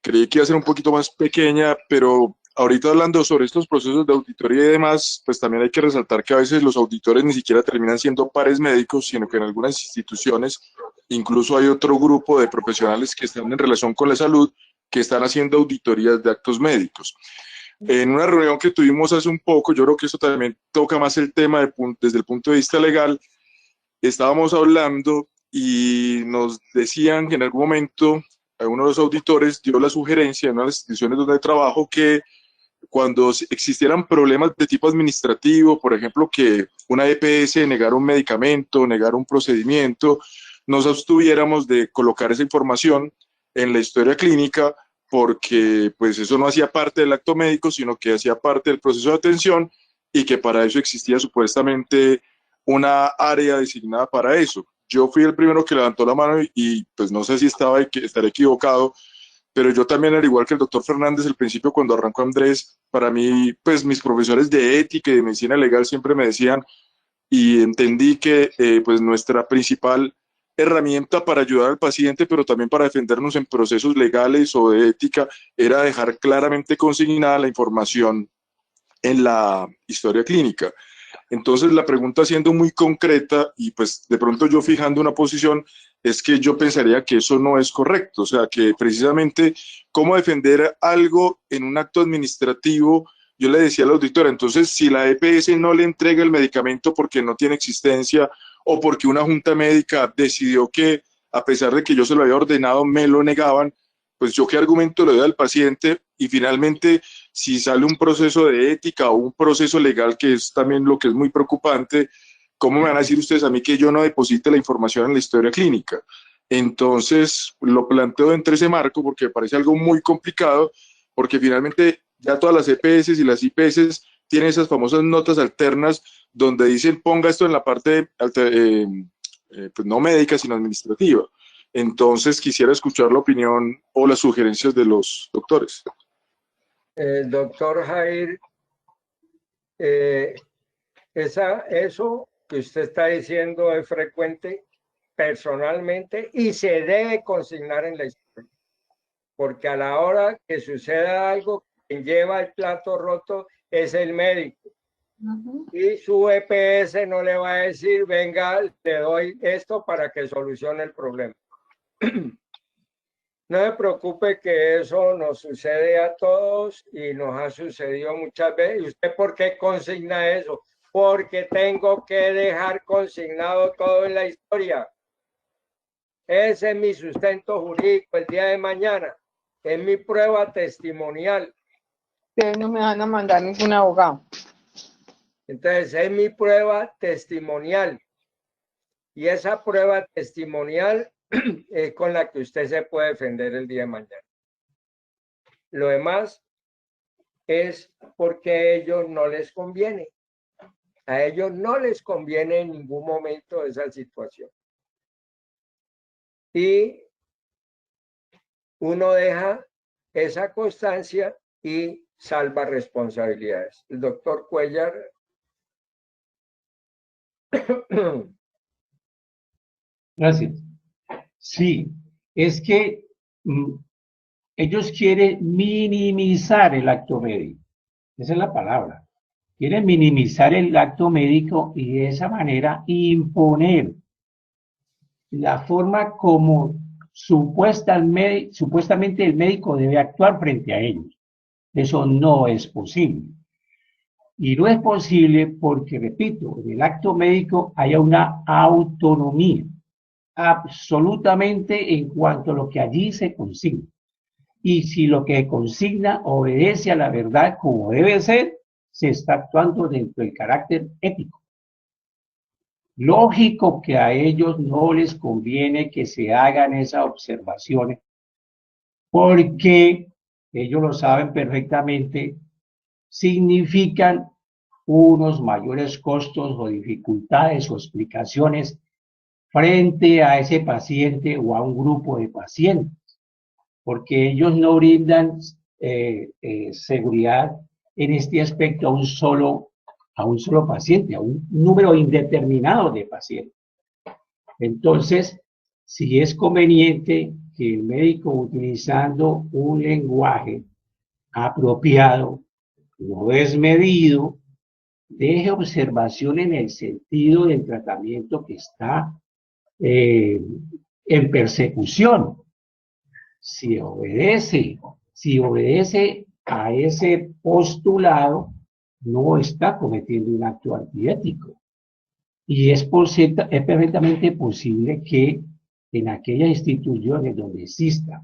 Creí que iba a ser un poquito más pequeña, pero ahorita hablando sobre estos procesos de auditoría y demás, pues también hay que resaltar que a veces los auditores ni siquiera terminan siendo pares médicos, sino que en algunas instituciones incluso hay otro grupo de profesionales que están en relación con la salud que están haciendo auditorías de actos médicos. En una reunión que tuvimos hace un poco, yo creo que eso también toca más el tema desde el punto de vista legal, estábamos hablando y nos decían que en algún momento uno de los auditores dio la sugerencia en una de las instituciones donde trabajo que cuando existieran problemas de tipo administrativo, por ejemplo, que una EPS negara un medicamento, negara un procedimiento, nos abstuviéramos de colocar esa información en la historia clínica porque pues eso no hacía parte del acto médico, sino que hacía parte del proceso de atención y que para eso existía supuestamente una área designada para eso. yo fui el primero que levantó la mano y pues no sé si estaré equivocado, pero yo también, al igual que el doctor Fernández, al principio cuando arrancó Andrés, para mí, pues mis profesores de ética y de medicina legal siempre me decían, y entendí que pues nuestra principal herramienta para ayudar al paciente, pero también para defendernos en procesos legales o de ética, era dejar claramente consignada la información en la historia clínica. Entonces, la pregunta siendo muy concreta y pues de pronto yo fijando una posición, es que yo pensaría que eso no es correcto, o sea, que precisamente cómo defender algo en un acto administrativo. Yo le decía a la auditora, entonces si la EPS no le entrega el medicamento porque no tiene existencia o porque una junta médica decidió que a pesar de que yo se lo había ordenado me lo negaban, pues yo qué argumento le doy al paciente. Y finalmente, si sale un proceso de ética o un proceso legal, que es también lo que es muy preocupante, ¿cómo me van a decir ustedes a mí que yo no deposite la información en la historia clínica? Entonces, lo planteo entre ese marco porque me parece algo muy complicado, porque finalmente ya todas las EPS y las IPS tienen esas famosas notas alternas donde dicen ponga esto en la parte pues no médica, sino administrativa. Entonces, quisiera escuchar la opinión o las sugerencias de los doctores. Doctor Jair, eso que usted está diciendo es frecuente personalmente y se debe consignar en la historia, porque a la hora que suceda algo, quien lleva el plato roto es el médico. Y su EPS no le va a decir, venga, te doy esto para que solucione el problema. No se preocupe que eso nos sucede a todos y nos ha sucedido muchas veces. ¿Y usted por qué consigna eso? Porque tengo que dejar consignado todo en la historia. Ese es mi sustento jurídico el día de mañana. Es mi prueba testimonial. Ustedes no me van a mandar ningún abogado. Entonces, es mi prueba testimonial. Y esa prueba testimonial es con la que usted se puede defender el día de mañana. Lo demás es porque a ellos no les conviene. A ellos no les conviene en ningún momento esa situación. Y uno deja esa constancia y salva responsabilidades. El doctor Cuellar. Gracias. Sí, es que ellos quieren minimizar el acto médico. Esa es la palabra. Quieren minimizar el acto médico y de esa manera imponer la forma como supuestamente el médico debe actuar frente a ellos. Eso no es posible. Y no es posible porque, repito, en el acto médico haya una autonomía absolutamente en cuanto a lo que allí se consigna. Y si lo que consigna obedece a la verdad como debe ser, se está actuando dentro del carácter ético. Lógico que a ellos no les conviene que se hagan esas observaciones porque ellos lo saben perfectamente, significan unos mayores costos o dificultades o explicaciones frente a ese paciente o a un grupo de pacientes, porque ellos no brindan seguridad en este aspecto a un solo paciente, a un número indeterminado de pacientes. Entonces, si es conveniente que el médico, utilizando un lenguaje apropiado, no desmedido, deje observación en el sentido del tratamiento que está en persecución. Si obedece a ese postulado, no está cometiendo un acto antiético. Y es perfectamente posible que en aquellas instituciones donde exista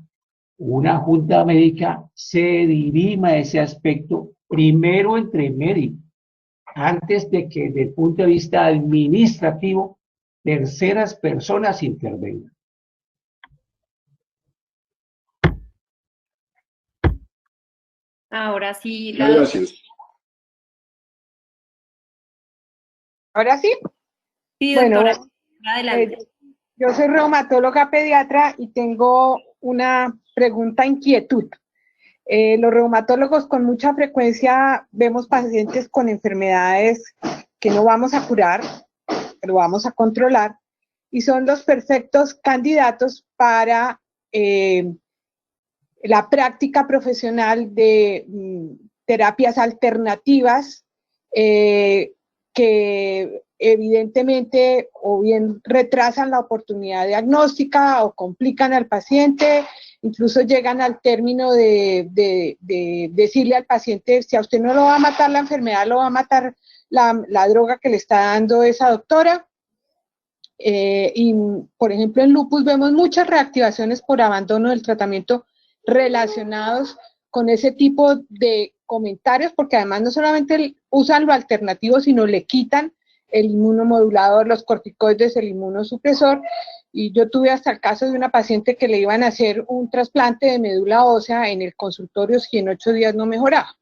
una junta médica se dirima ese aspecto primero entre médicos, antes de que desde el punto de vista administrativo terceras personas intervengan. Ahora sí, Gracias. ¿Ahora sí? Sí, Bueno, doctora, adelante. Yo soy reumatóloga pediatra y tengo una pregunta, inquietud. Los reumatólogos con mucha frecuencia vemos pacientes con enfermedades que no vamos a curar, pero vamos a controlar, y son los perfectos candidatos para la práctica profesional de terapias alternativas que evidentemente o bien retrasan la oportunidad diagnóstica o complican al paciente, incluso llegan al término de decirle al paciente, si a usted no lo va a matar la enfermedad, lo va a matar la droga que le está dando esa doctora. Y, por ejemplo, en lupus vemos muchas reactivaciones por abandono del tratamiento relacionados con ese tipo de comentarios, porque además no solamente usan lo alternativo, sino le quitan el inmunomodulador, los corticoides, el inmunosupresor. Y yo tuve hasta el caso de una paciente que le iban a hacer un trasplante de médula ósea en el consultorio si en 8 días no mejoraba.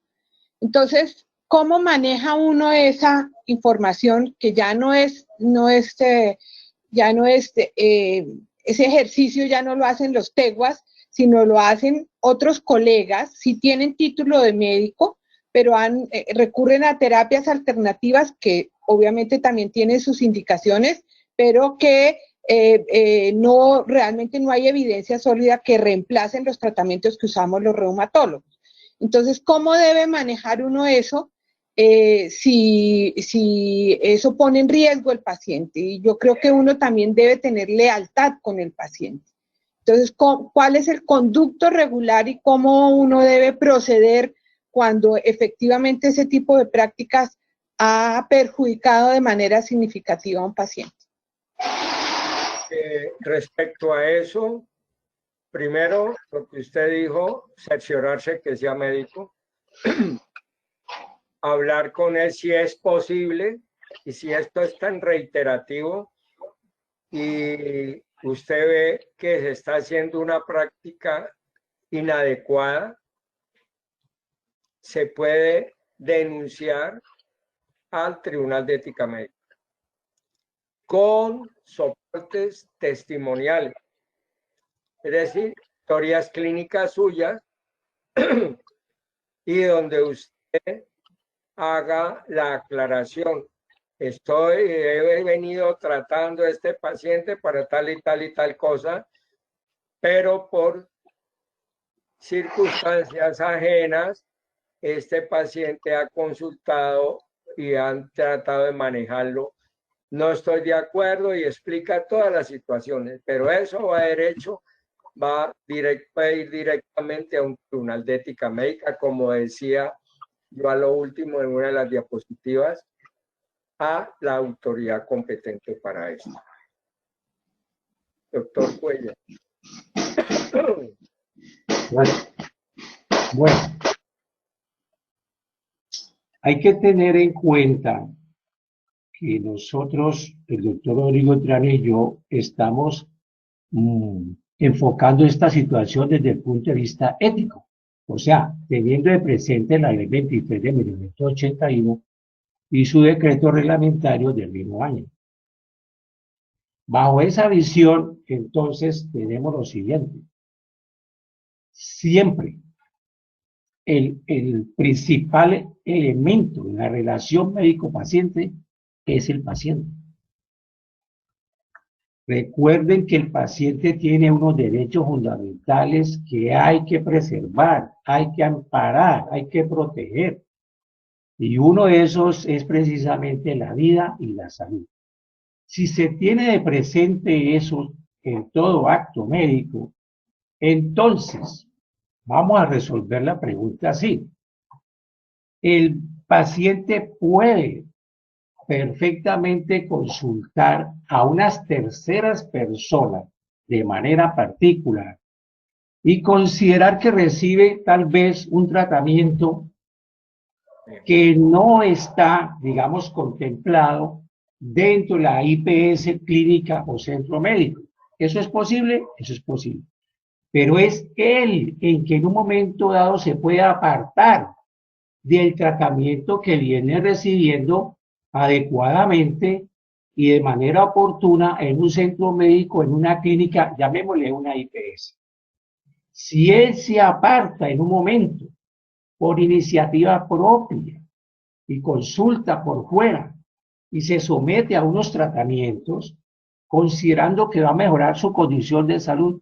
Entonces, ¿cómo maneja uno esa información que ese ejercicio ya no lo hacen los teguas, sino lo hacen otros colegas, si tienen título de médico, pero recurren a terapias alternativas que obviamente también tienen sus indicaciones, pero que realmente no hay evidencia sólida que reemplacen los tratamientos que usamos los reumatólogos? Entonces, ¿cómo debe manejar uno eso si eso pone en riesgo al paciente? Y yo creo que uno también debe tener lealtad con el paciente. Entonces, ¿cuál es el conducto regular y cómo uno debe proceder cuando efectivamente ese tipo de prácticas ha perjudicado de manera significativa a un paciente? Respecto a eso, primero, lo que usted dijo, cerciorarse que sea médico, hablar con él si es posible, y si esto es tan reiterativo y usted ve que se está haciendo una práctica inadecuada, se puede denunciar al Tribunal de Ética Médica con soportes testimoniales, es decir, historias clínicas suyas y donde usted haga la aclaración. He venido tratando a este paciente para tal y tal y tal cosa, pero por circunstancias ajenas, este paciente ha consultado y han tratado de manejarlo. No estoy de acuerdo, y explica todas las situaciones, pero eso va derecho, puede ir directamente a un tribunal de ética médica, como decía yo a lo último en una de las diapositivas, a la autoridad competente para eso. Doctor Cuellar. Bueno, hay que tener en cuenta que nosotros, el doctor Rodrigo Triana y yo, estamos enfocando esta situación desde el punto de vista ético. O sea, teniendo de presente la ley 23 de 1981 y su decreto reglamentario del mismo año. Bajo esa visión, entonces, tenemos lo siguiente. Siempre el principal elemento en la relación médico-paciente es el paciente. Recuerden que el paciente tiene unos derechos fundamentales que hay que preservar, hay que amparar, hay que proteger. Y uno de esos es precisamente la vida y la salud. Si se tiene de presente eso en todo acto médico, entonces vamos a resolver la pregunta así. El paciente puede perfectamente consultar a unas terceras personas de manera particular y considerar que recibe tal vez un tratamiento que no está, digamos, contemplado dentro de la IPS clínica o centro médico. ¿Eso es posible? Eso es posible. Pero es él en que en un momento dado se puede apartar del tratamiento que viene recibiendo adecuadamente y de manera oportuna en un centro médico, en una clínica, llamémosle una IPS. Si él se aparta en un momento por iniciativa propia y consulta por fuera y se somete a unos tratamientos, considerando que va a mejorar su condición de salud,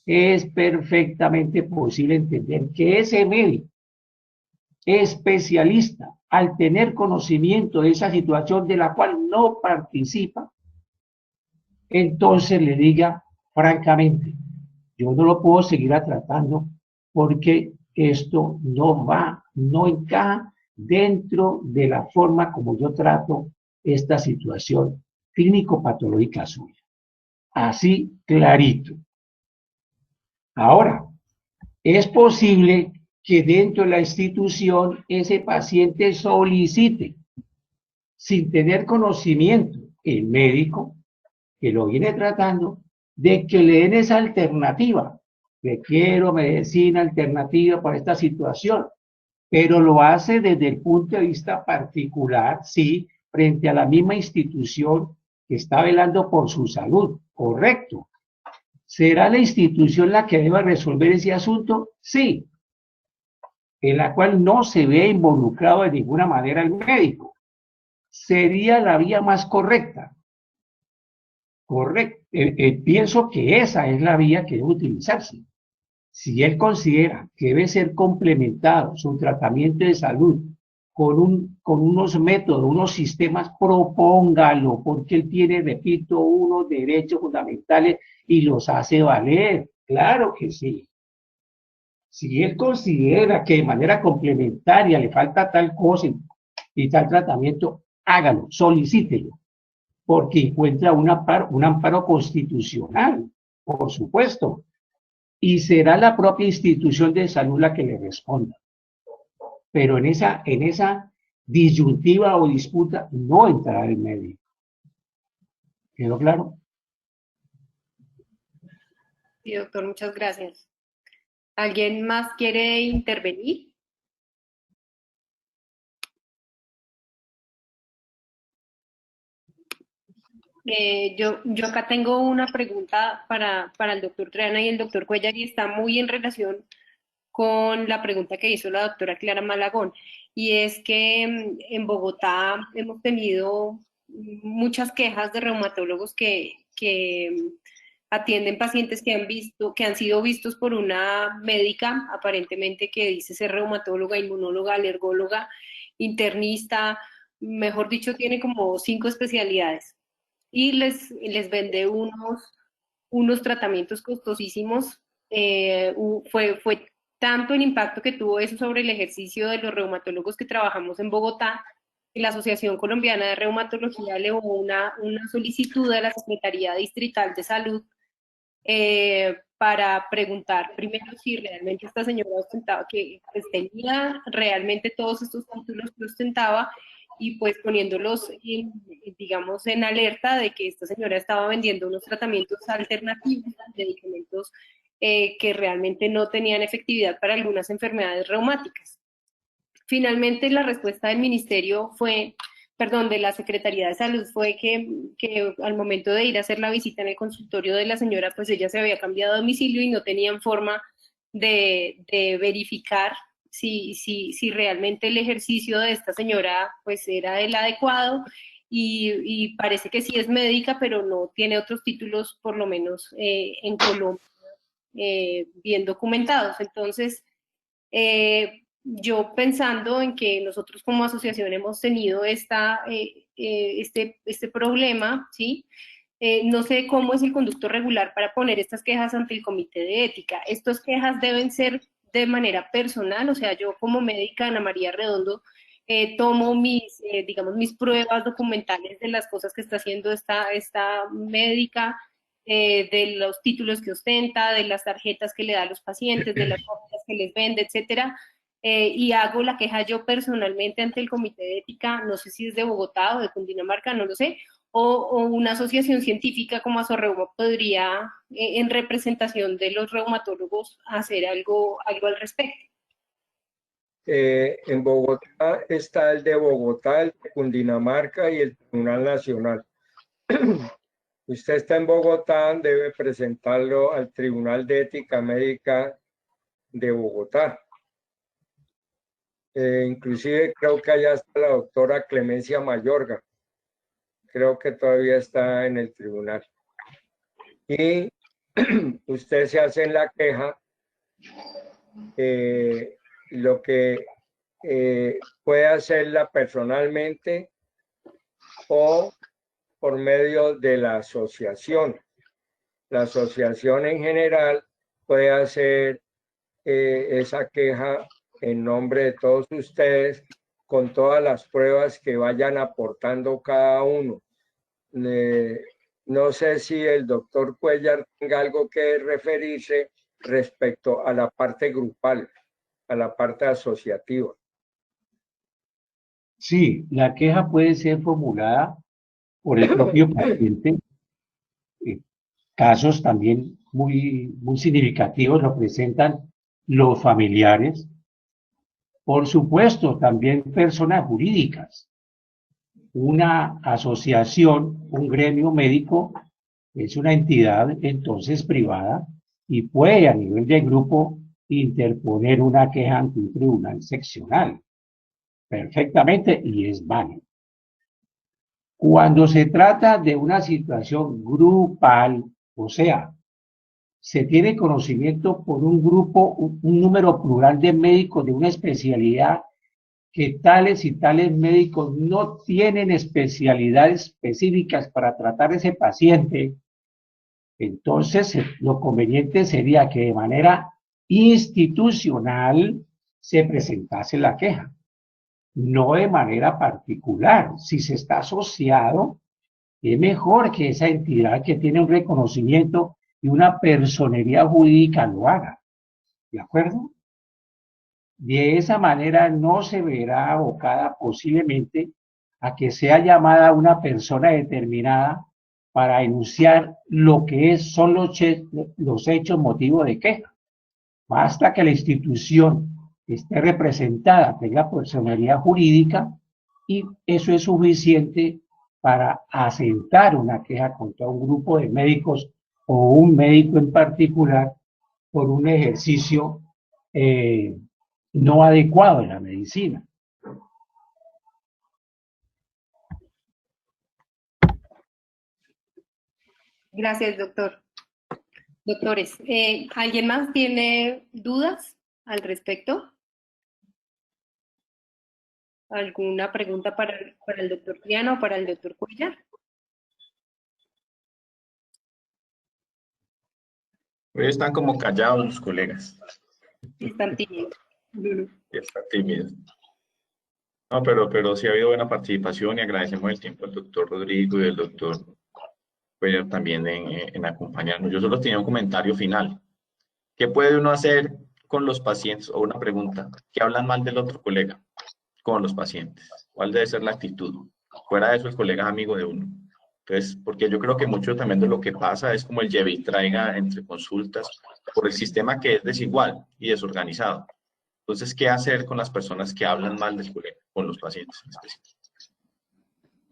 es perfectamente posible entender que ese médico especialista, al tener conocimiento de esa situación de la cual no participa, entonces le diga francamente, yo no lo puedo seguir tratando porque esto no encaja dentro de la forma como yo trato esta situación clínico-patológica suya. Así clarito. Ahora, es posible que dentro de la institución ese paciente solicite, sin tener conocimiento, el médico que lo viene tratando, de que le den esa alternativa. Requiero medicina alternativa para esta situación, pero lo hace desde el punto de vista particular, sí, frente a la misma institución que está velando por su salud, correcto. ¿Será la institución la que deba resolver ese asunto? Sí, en la cual no se ve involucrado de ninguna manera el médico. Sería la vía más correcta. Correcto. Pienso que esa es la vía que debe utilizarse. Si él considera que debe ser complementado su tratamiento de salud con unos métodos, unos sistemas, propóngalo, porque él tiene, repito, unos derechos fundamentales y los hace valer. Claro que sí. Si él considera que de manera complementaria le falta tal cosa y tal tratamiento, hágalo, solicítelo, porque encuentra un amparo constitucional, por supuesto, y será la propia institución de salud la que le responda. Pero en esa disyuntiva o disputa no entrará el médico. ¿Quedó claro? Sí, doctor, muchas gracias. ¿Alguien más quiere intervenir? Yo acá tengo una pregunta para el doctor Triana y el doctor Cuellar y está muy en relación con la pregunta que hizo la doctora Clara Malagón. Y es que en Bogotá hemos tenido muchas quejas de reumatólogos que atienden pacientes que han sido vistos por una médica, aparentemente que dice ser reumatóloga, inmunóloga, alergóloga, internista, mejor dicho, tiene como 5 especialidades. Y les vende unos tratamientos costosísimos. Fue tanto el impacto que tuvo eso sobre el ejercicio de los reumatólogos que trabajamos en Bogotá, que la Asociación Colombiana de Reumatología elevó una solicitud a la Secretaría Distrital de Salud para preguntar primero si realmente esta señora ostentaba, que pues, tenía realmente todos estos títulos que ostentaba, y pues poniéndolos, digamos, en alerta de que esta señora estaba vendiendo unos tratamientos alternativos, medicamentos que realmente no tenían efectividad para algunas enfermedades reumáticas. Finalmente, la respuesta del ministerio fue, perdón, de la Secretaría de Salud fue que al momento de ir a hacer la visita en el consultorio de la señora, pues ella se había cambiado de domicilio y no tenían forma de verificar si realmente el ejercicio de esta señora pues era el adecuado, y parece que sí es médica, pero no tiene otros títulos, por lo menos en Colombia, bien documentados. Entonces, yo pensando en que nosotros como asociación hemos tenido este problema, ¿sí? No sé cómo es el conducto regular para poner estas quejas ante el comité de ética. Estas quejas deben ser de manera personal, o sea, yo como médica Ana María Redondo tomo digamos, mis pruebas documentales de las cosas que está haciendo esta médica, de los títulos que ostenta, de las tarjetas que le da a los pacientes, de las cosas que les vende, etcétera, y hago la queja yo personalmente ante el comité de ética, no sé si es de Bogotá o de Cundinamarca, no lo sé, o una asociación científica como Asorreuma podría, en representación de los reumatólogos, hacer algo al respecto. En Bogotá está el de Bogotá, el de Cundinamarca y el Tribunal Nacional. usted está en Bogotá, debe presentarlo al Tribunal de Ética Médica de Bogotá. Inclusive creo que allá está la doctora Clemencia Mayorga. Creo que todavía está en el tribunal. Y usted se hace en la queja. Lo que puede hacerla personalmente o por medio de la asociación. La asociación en general puede hacer esa queja en nombre de todos ustedes con todas las pruebas que vayan aportando cada uno. No sé si el doctor Cuellar tenga algo que referirse respecto a la parte grupal, a la parte asociativa. Sí, la queja puede ser formulada por el propio paciente. Casos también muy significativos lo presentan los familiares. Por supuesto, también personas jurídicas. Una asociación, un gremio médico, es una entidad entonces privada y puede a nivel de grupo interponer una queja ante un tribunal seccional. Perfectamente, y es válido. Cuando se trata de una situación grupal, o sea, se tiene conocimiento por un grupo, un número plural de médicos de una especialidad, que tales y tales médicos no tienen especialidades específicas para tratar ese paciente, entonces lo conveniente sería que de manera institucional se presentase la queja, no de manera particular. Si se está asociado, es mejor que esa entidad que tiene un reconocimiento y una personería jurídica lo haga. ¿De acuerdo? De esa manera no se verá abocada posiblemente a que sea llamada una persona determinada para enunciar lo que son los hechos motivo de queja. Basta que la institución esté representada, tenga personalidad jurídica, y eso es suficiente para asentar una queja contra un grupo de médicos o un médico en particular por un ejercicio no adecuado en la medicina. Gracias, doctor. Doctores, ¿alguien más tiene dudas al respecto? ¿Alguna pregunta para el doctor Triana o para el doctor Cuellar? Hoy están como callados los colegas. Están tímidos. Están tímidos. No, pero sí ha habido buena participación y agradecemos el tiempo del doctor Rodrigo y del doctor Cuellar también en acompañarnos. Yo solo tenía un comentario final. ¿Qué puede uno hacer con los pacientes? O una pregunta, que hablan mal del otro colega con los pacientes. ¿Cuál debe ser la actitud? Fuera de eso, el colega es amigo de uno. Entonces, porque yo creo que mucho también de lo que pasa es como el lleve y traiga entre consultas por el sistema que es desigual y desorganizado. Entonces, ¿qué hacer con las personas que hablan mal del colega, con los pacientes en especial?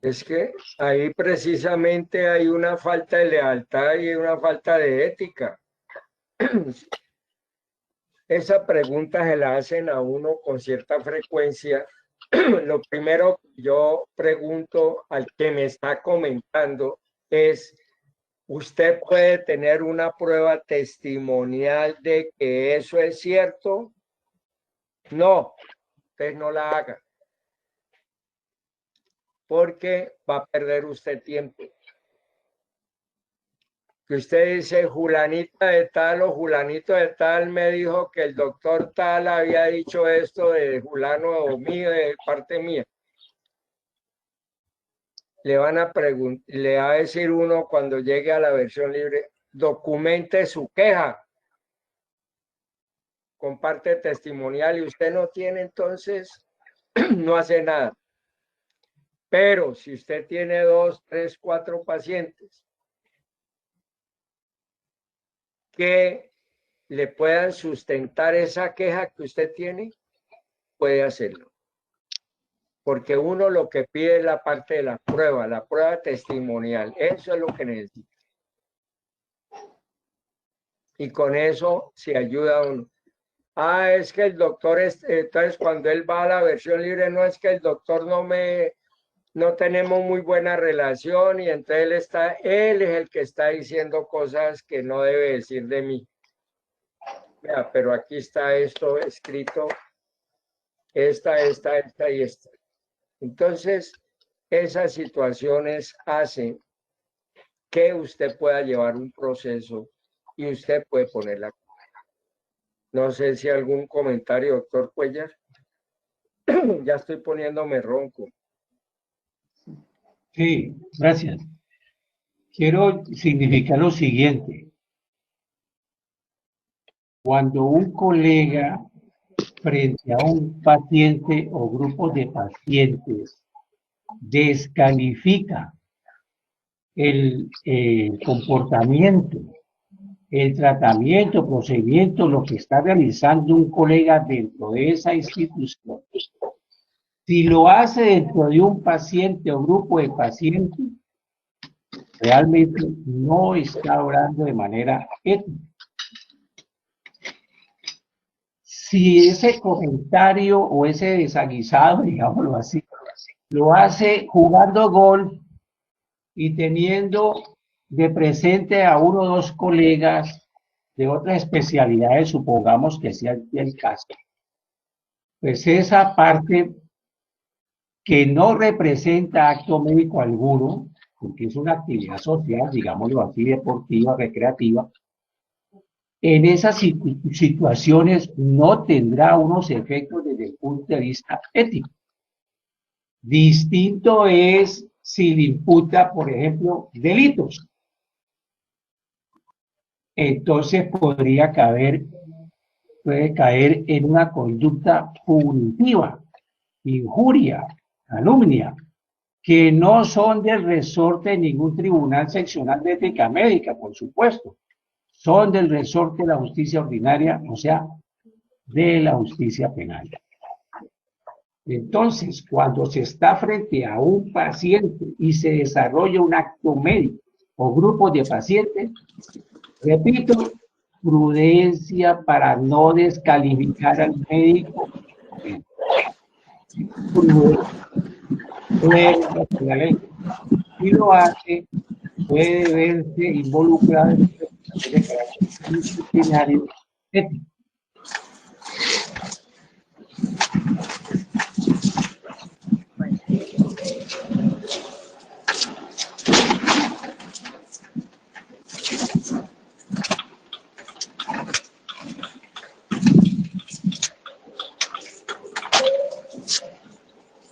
Es que ahí precisamente hay una falta de lealtad y una falta de ética. Esa pregunta se la hacen a uno con cierta frecuencia. Lo primero que yo pregunto al que me está comentando es, ¿usted puede tener una prueba testimonial de que eso es cierto? No, usted no la haga, porque va a perder usted tiempo. Que usted dice, Julanita de tal o Julanito de tal me dijo que el doctor tal había dicho esto de Julano o mío, de parte mía. Le van a preguntar, le va a decir uno cuando llegue a la versión libre, documente su queja con parte testimonial, y usted no tiene, entonces no hace nada. Pero si usted tiene 2, 3, 4 pacientes que le puedan sustentar esa queja que usted tiene, puede hacerlo. porque uno lo que pide es la parte de la prueba testimonial. Eso es lo que necesita. Y con eso se ayuda a uno. Ah, es que el doctor, entonces cuando él va a la versión libre, no es que el doctor no tenemos muy buena relación y entonces él es el que está diciendo cosas que no debe decir de mí. Vea, pero aquí está esto escrito, esta y esta. Entonces, esas situaciones hacen que usted pueda llevar un proceso y usted puede ponerla. No sé si algún comentario, doctor Cuellar. Ya estoy poniéndome ronco. Sí, gracias. Quiero significar lo siguiente. Cuando un colega frente a un paciente o grupo de pacientes descalifica el comportamiento, el tratamiento, procedimiento, lo que está realizando un colega dentro de esa institución, si lo hace dentro de un paciente o grupo de pacientes, realmente no está obrando de manera ética. Si ese comentario o ese desaguisado, digámoslo así, lo hace jugando golf y teniendo de presente a uno o dos colegas de otras especialidades, supongamos que sea el caso, pues esa parte que no representa acto médico alguno, porque es una actividad social, digámoslo así, deportiva, recreativa, en esas situaciones no tendrá unos efectos desde el punto de vista ético. Distinto es si le imputa, por ejemplo, delitos. Entonces puede caer en una conducta punitiva, injuria, calumnia, que no son del resorte de ningún tribunal seccional de ética médica, por supuesto. Son del resorte de la justicia ordinaria, o sea, de la justicia penal. Entonces, cuando se está frente a un paciente y se desarrolla un acto médico o grupo de pacientes, repito, prudencia para no descalificar al médico. Si lo hace, puede verse involucrado en de carácter disciplinario ético.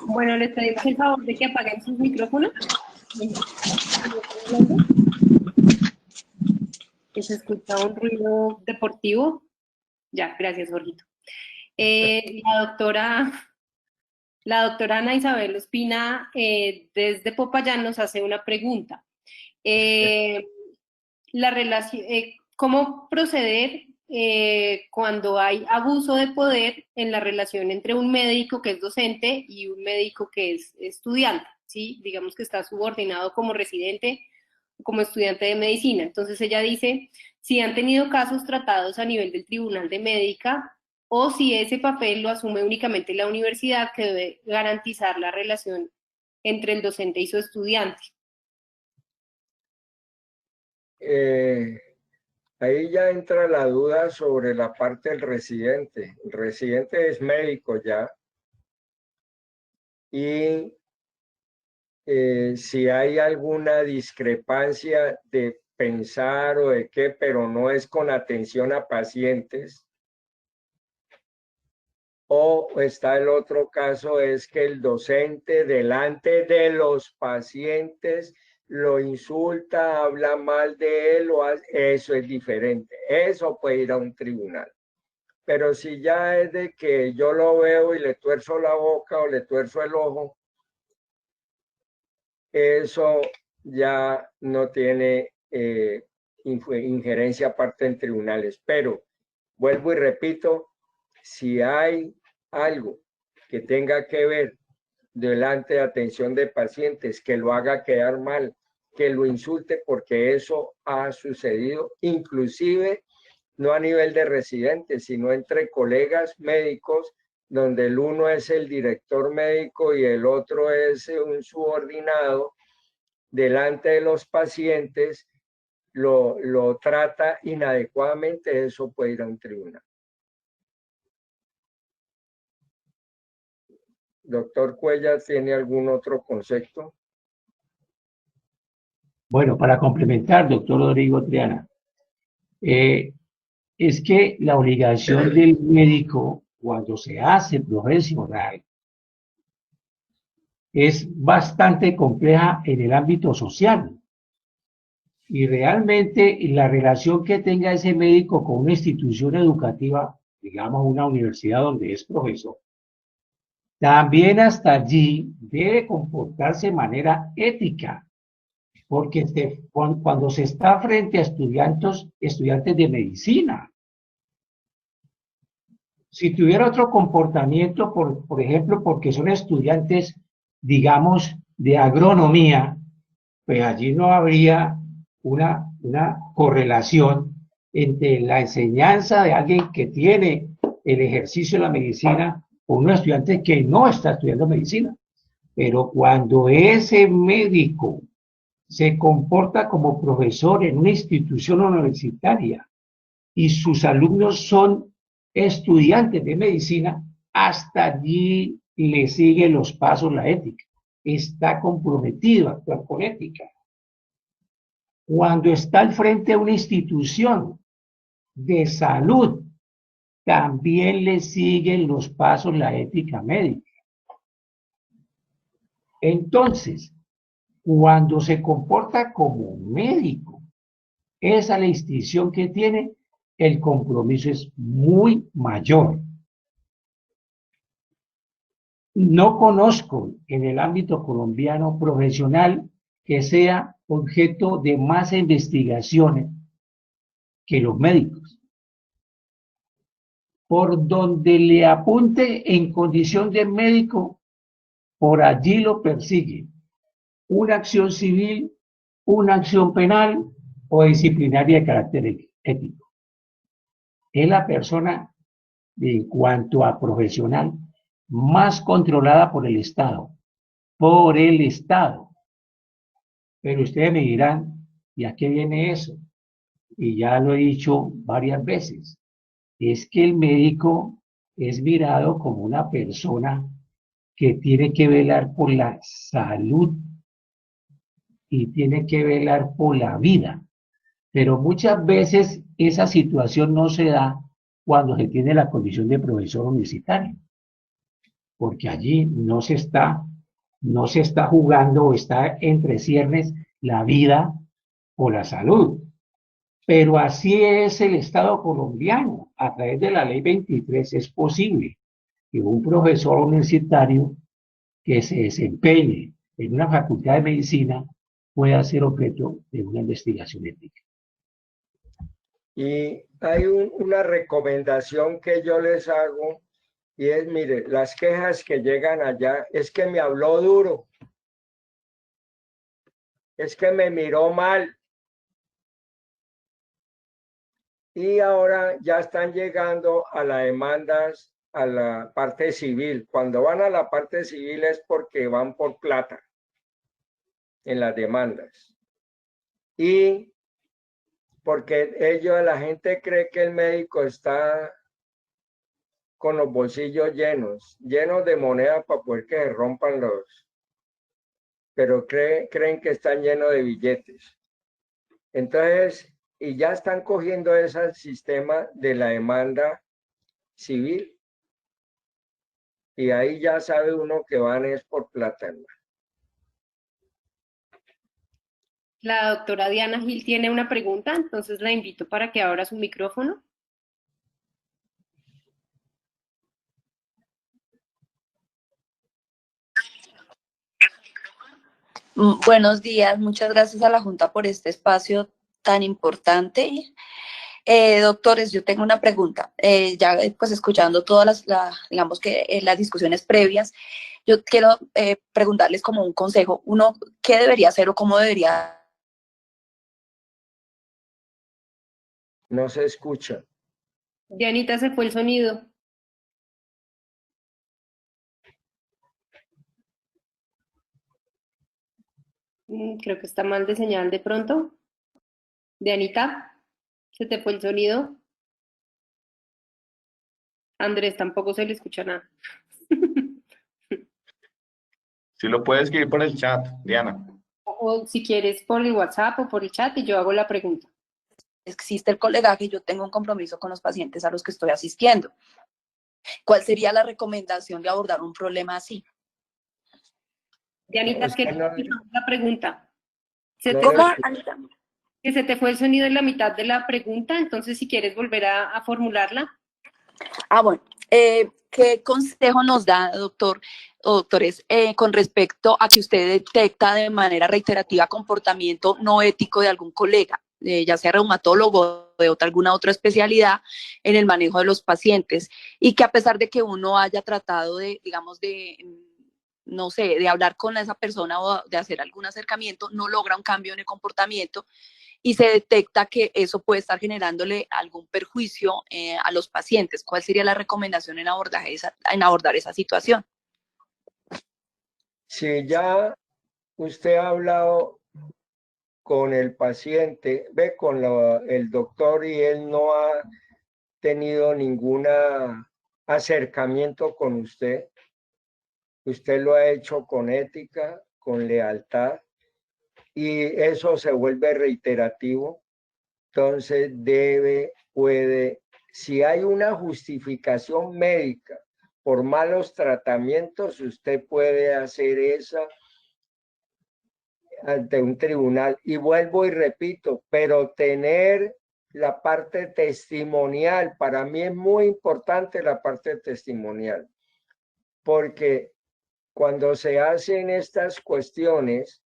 Bueno, les pedimos el favor de que apaguen sus micrófonos. Que se escucha un ruido deportivo. Ya, gracias, Jorgito. La doctora Ana Isabel Ospina, desde Popayán, nos hace una pregunta. ¿Cómo proceder cuando hay abuso de poder en la relación entre un médico que es docente y un médico que es estudiante? ¿Sí? Digamos que está subordinado como residente o como estudiante de medicina. Entonces ella dice, si han tenido casos tratados a nivel del Tribunal de Médica o si ese papel lo asume únicamente la universidad que debe garantizar la relación entre el docente y su estudiante. Ahí ya entra la duda sobre la parte del residente. El residente es médico ya. Y si hay alguna discrepancia de pensar o de qué, pero no es con atención a pacientes. O está el otro caso, es que el docente delante de los pacientes lo insulta, habla mal de él, eso es diferente. Eso puede ir a un tribunal. Pero si ya es de que yo lo veo y le tuerzo la boca o le tuerzo el ojo, eso ya no tiene injerencia aparte en tribunales. Pero vuelvo y repito, si hay algo que tenga que ver delante de atención de pacientes, que lo haga quedar mal, que lo insulte, porque eso ha sucedido, inclusive no a nivel de residentes, sino entre colegas médicos, donde el uno es el director médico y el otro es un subordinado, delante de los pacientes lo trata inadecuadamente, eso puede ir a un tribunal. Doctor Cuellar, ¿tiene algún otro concepto? Bueno, para complementar, doctor Rodrigo Triana, es que la obligación del médico cuando se hace profesional es bastante compleja en el ámbito social. Y realmente la relación que tenga ese médico con una institución educativa, digamos una universidad donde es profesor, también hasta allí debe comportarse de manera ética, porque cuando se está frente a estudiantes de medicina, si tuviera otro comportamiento, por ejemplo, porque son estudiantes, digamos, de agronomía, pues allí no habría una correlación entre la enseñanza de alguien que tiene el ejercicio de la medicina con un estudiante que no está estudiando medicina. Pero cuando ese médico se comporta como profesor en una institución universitaria y sus alumnos son estudiantes de medicina, hasta allí le sigue los pasos la ética. Está comprometido a actuar con ética. Cuando está al frente de una institución de salud, también le siguen los pasos la ética médica. Entonces, cuando se comporta como médico, esa es la distinción que tiene, el compromiso es muy mayor. No conozco en el ámbito colombiano profesional que sea objeto de más investigaciones que los médicos. Por donde le apunte en condición de médico, por allí lo persigue una acción civil, una acción penal o disciplinaria de carácter ético. Es la persona, en cuanto a profesional, más controlada por el Estado. Por el Estado. Pero ustedes me dirán, ¿y a qué viene eso? Y ya lo he dicho varias veces. Es que el médico es mirado como una persona que tiene que velar por la salud y tiene que velar por la vida. Pero muchas veces esa situación no se da cuando se tiene la condición de profesor universitario, porque allí no se está jugando o está entre ciernes la vida o la salud. Pero así es el Estado colombiano. A través de la Ley 23 es posible que un profesor universitario que se desempeñe en una facultad de medicina pueda ser objeto de una investigación ética. Y hay una recomendación que yo les hago, y es, mire, las quejas que llegan allá, es que me habló duro, es que me miró mal. Y ahora ya están llegando a las demandas a la parte civil. Cuando van a la parte civil es porque van por plata en las demandas. Y porque la gente cree que el médico está con los bolsillos llenos de moneda para poder que se rompan pero creen que están llenos de billetes. Entonces, y ya están cogiendo ese sistema de la demanda civil. Y ahí ya sabe uno que van es por plata. La doctora Diana Gil tiene una pregunta, entonces la invito para que abra su micrófono. Buenos días, muchas gracias a la Junta por este espacio tan importante. Doctores, yo tengo una pregunta. Ya pues escuchando todas las discusiones previas, Yo quiero preguntarles como un consejo, uno, ¿qué debería hacer o cómo debería? No se escucha. Dianita, se fue el sonido. Creo que está mal de señal de pronto. Dianita, ¿se te fue el sonido? Andrés, tampoco se le escucha nada. Si lo puedes escribir por el chat, Diana. O si quieres por el WhatsApp o por el chat y yo hago la pregunta. Existe el colegaje, yo tengo un compromiso con los pacientes a los que estoy asistiendo. ¿Cuál sería la recomendación de abordar un problema así? Dianita, Es que que no no- escuchamos la pregunta. No ¿Cómo, le- Anita? Que se te fue el sonido en la mitad de la pregunta, entonces si quieres volver a formularla. Bueno, ¿qué consejo nos da, doctor o doctores, con respecto a que usted detecta de manera reiterativa comportamiento no ético de algún colega, ya sea reumatólogo o de alguna otra especialidad, en el manejo de los pacientes? Y que a pesar de que uno haya tratado de, digamos, no sé, de hablar con esa persona o de hacer algún acercamiento, no logra un cambio en el comportamiento y se detecta que eso puede estar generándole algún perjuicio a los pacientes. ¿Cuál sería la recomendación en abordar esa situación? Si ya usted ha hablado con el paciente, ve con el doctor y él no ha tenido ningún acercamiento con usted, usted lo ha hecho con ética, con lealtad, y eso se vuelve reiterativo, entonces puede, si hay una justificación médica por malos tratamientos, usted puede hacer esa ante un tribunal. Y vuelvo y repito, pero tener la parte testimonial, para mí es muy importante la parte testimonial, porque cuando se hacen estas cuestiones,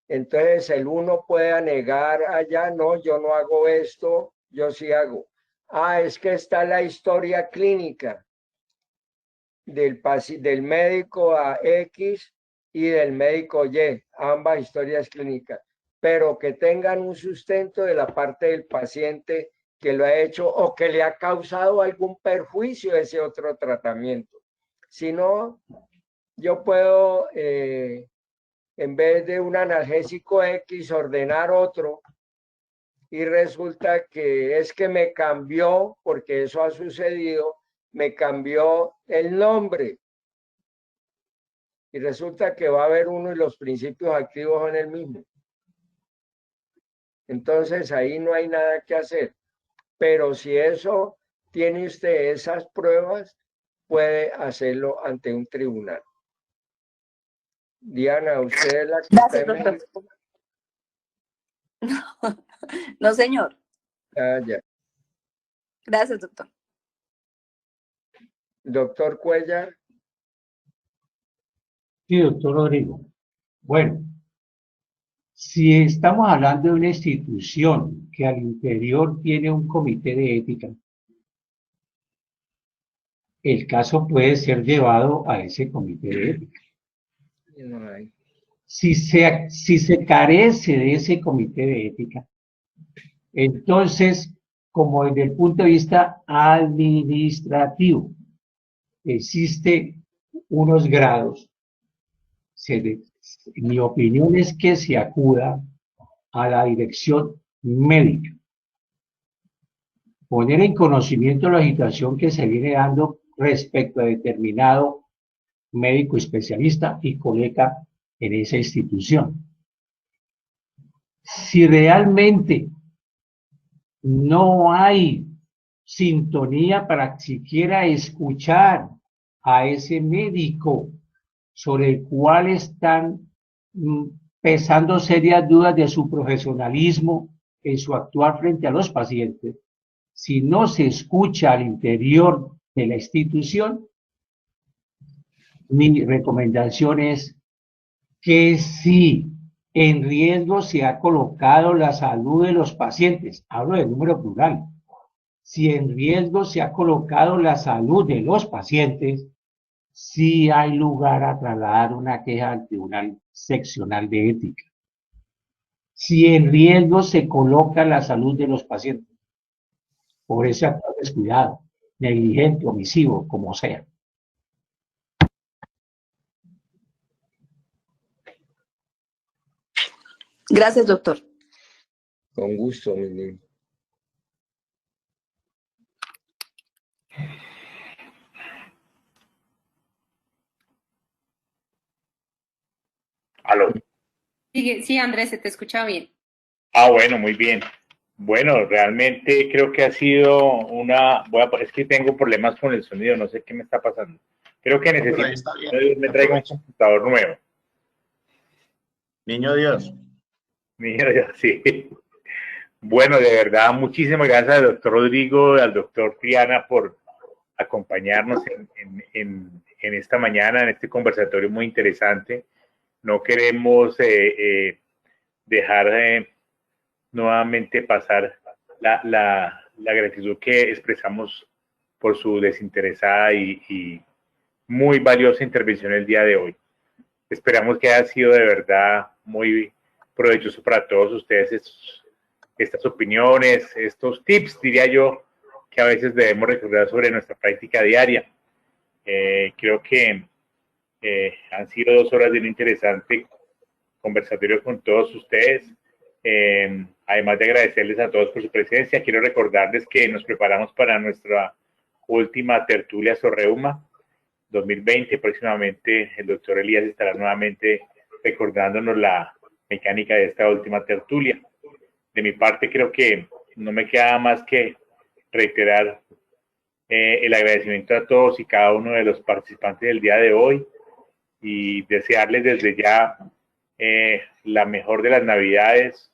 entonces el uno puede negar, allá no, yo no hago esto, yo sí hago. Es que está la historia clínica del médico a X y del médico Y, ambas historias clínicas, pero que tengan un sustento de la parte del paciente que lo ha hecho o que le ha causado algún perjuicio ese otro tratamiento. Si no, yo puedo, en vez de un analgésico X, ordenar otro y resulta que es que me cambió, porque eso ha sucedido, me cambió el nombre. Y resulta que va a haber uno y los principios activos son el mismo. Entonces ahí no hay nada que hacer. Pero si eso tiene usted esas pruebas, puede hacerlo ante un tribunal. Diana, usted es la que está Gracias, en doctor. México. No, señor. Ya. Gracias, doctor. Doctor Cuellar. Sí, doctor Rodrigo. Bueno, si estamos hablando de una institución que al interior tiene un comité de ética, el caso puede ser llevado a ese comité de ética. No hay. Si se carece de ese comité de ética, entonces, como desde el punto de vista administrativo, existe unos grados. Mi opinión es que se acuda a la dirección médica. Poner en conocimiento la situación que se viene dando respecto a determinado médico especialista y colega en esa institución. Si realmente no hay sintonía para siquiera escuchar a ese médico sobre el cual están pesando serias dudas de su profesionalismo en su actuar frente a los pacientes, si no se escucha al interior de la institución, mi recomendación es que si en riesgo se ha colocado la salud de los pacientes, hablo de número plural, si en riesgo se ha colocado la salud de los pacientes, sí hay lugar a trasladar una queja al Tribunal Seccional de Ética. Si en riesgo se coloca la salud de los pacientes por ese acto descuidado, negligente, omisivo, como sea. Gracias, doctor. Con gusto, mi niño. ¿Aló? Sí, Andrés, se te escucha bien. Ah, bueno, muy bien. Bueno, realmente creo que ha sido es que tengo problemas con el sonido, no sé qué me está pasando. Creo que No, pero necesito ahí está bien. que me traiga un computador nuevo. Niño Dios. Mira, sí. Bueno, de verdad, muchísimas gracias al doctor Rodrigo, al doctor Triana por acompañarnos en esta mañana, en este conversatorio muy interesante. No queremos dejar nuevamente pasar la gratitud que expresamos por su desinteresada y muy valiosa intervención el día de hoy. Esperamos que haya sido de verdad muy provechoso para todos ustedes estas opiniones, estos tips, diría yo, que a veces debemos recordar sobre nuestra práctica diaria. Creo que han sido 2 horas de un interesante conversatorio con todos ustedes. Además de agradecerles a todos por su presencia, quiero recordarles que nos preparamos para nuestra última tertulia Sorreuma 2020. Próximamente el doctor Elías estará nuevamente recordándonos la mecánica de esta última tertulia. De mi parte, creo que no me queda más que reiterar el agradecimiento a todos y cada uno de los participantes del día de hoy y desearles desde ya la mejor de las Navidades,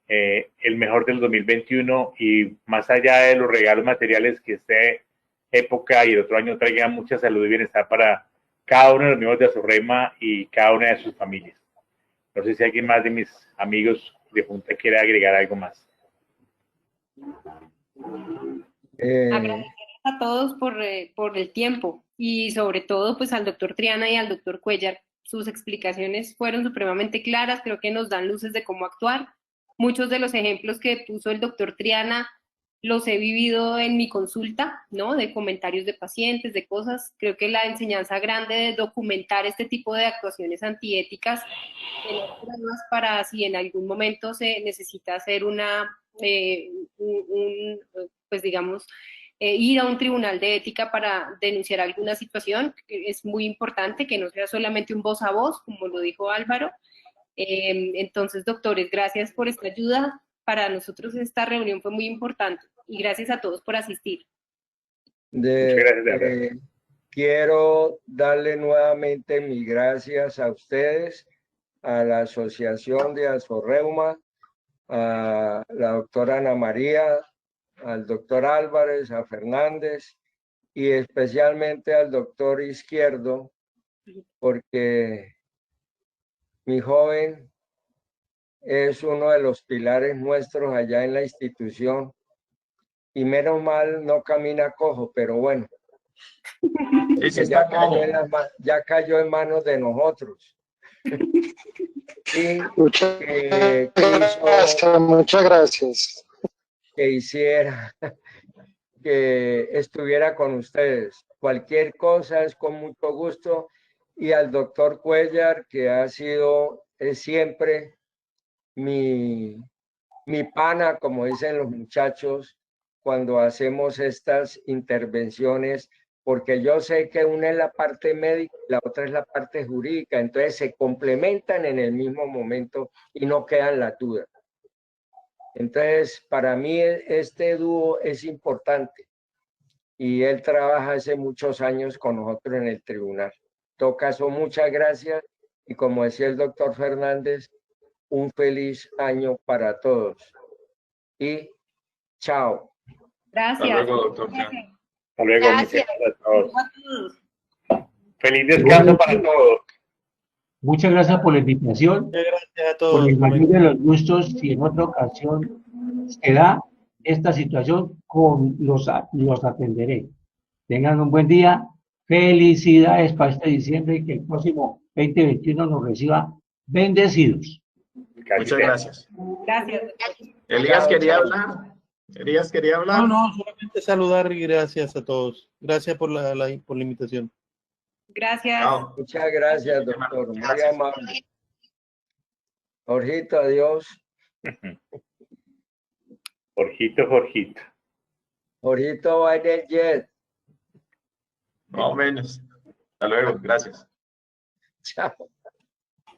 el mejor del 2021 y más allá de los regalos materiales que esta época y el otro año traigan mucha salud y bienestar para cada uno de los miembros de Azorrema y cada una de sus familias. No sé si alguien más de mis amigos de Junta quiere agregar algo más. Agradecer a todos por el tiempo y sobre todo pues al doctor Triana y al doctor Cuellar. Sus explicaciones fueron supremamente claras, creo que nos dan luces de cómo actuar. Muchos de los ejemplos que puso el doctor Triana los he vivido en mi consulta, ¿no? De comentarios de pacientes, de cosas. Creo que la enseñanza grande de documentar este tipo de actuaciones antiéticas para si en algún momento se necesita hacer pues digamos, ir a un tribunal de ética para denunciar alguna situación. Es muy importante que no sea solamente un voz a voz, como lo dijo Álvaro. Entonces, doctores, gracias por esta ayuda. Para nosotros esta reunión fue muy importante y gracias a todos por asistir. Quiero darle nuevamente mis gracias a ustedes, a la Asociación de Azorreuma, a la doctora Ana María, al doctor Álvarez, a Fernández y especialmente al doctor Izquierdo, porque mi joven es uno de los pilares nuestros allá en la institución y menos mal no camina cojo, pero bueno, ya cayó en manos de nosotros. Y muchas gracias. Que hiciera, que estuviera con ustedes. Cualquier cosa es con mucho gusto. Y al doctor Cuellar, que ha sido siempre mi pana, como dicen los muchachos, cuando hacemos estas intervenciones, porque yo sé que una es la parte médica y la otra es la parte jurídica, entonces se complementan en el mismo momento y no quedan las dudas. Entonces, para mí este dúo es importante y él trabaja hace muchos años con nosotros en el tribunal. En todo caso, muchas gracias y como decía el doctor Fernández, un feliz año para todos. Y chao. Gracias. Hasta luego, doctor. Hasta luego. Gracias. Muchas gracias a todos. Feliz descanso para todos. Muchas gracias por la invitación. Gracias a todos. Por el mayor de los gustos, si en otra ocasión se da esta situación, los atenderé. Tengan un buen día Felicidades para este diciembre y que el próximo 2021 nos reciba bendecidos. Muchas gracias. Gracias. Elías quería hablar. Elías quería hablar. No, solamente saludar y gracias a todos. Gracias por la invitación. Gracias. Chao. Muchas gracias, doctor. Muy Gracias. amable. Jorgito, adiós. Jorgito, Jorgito. Jorgito va en el jet. Más o menos. Hasta luego. Gracias. Chao.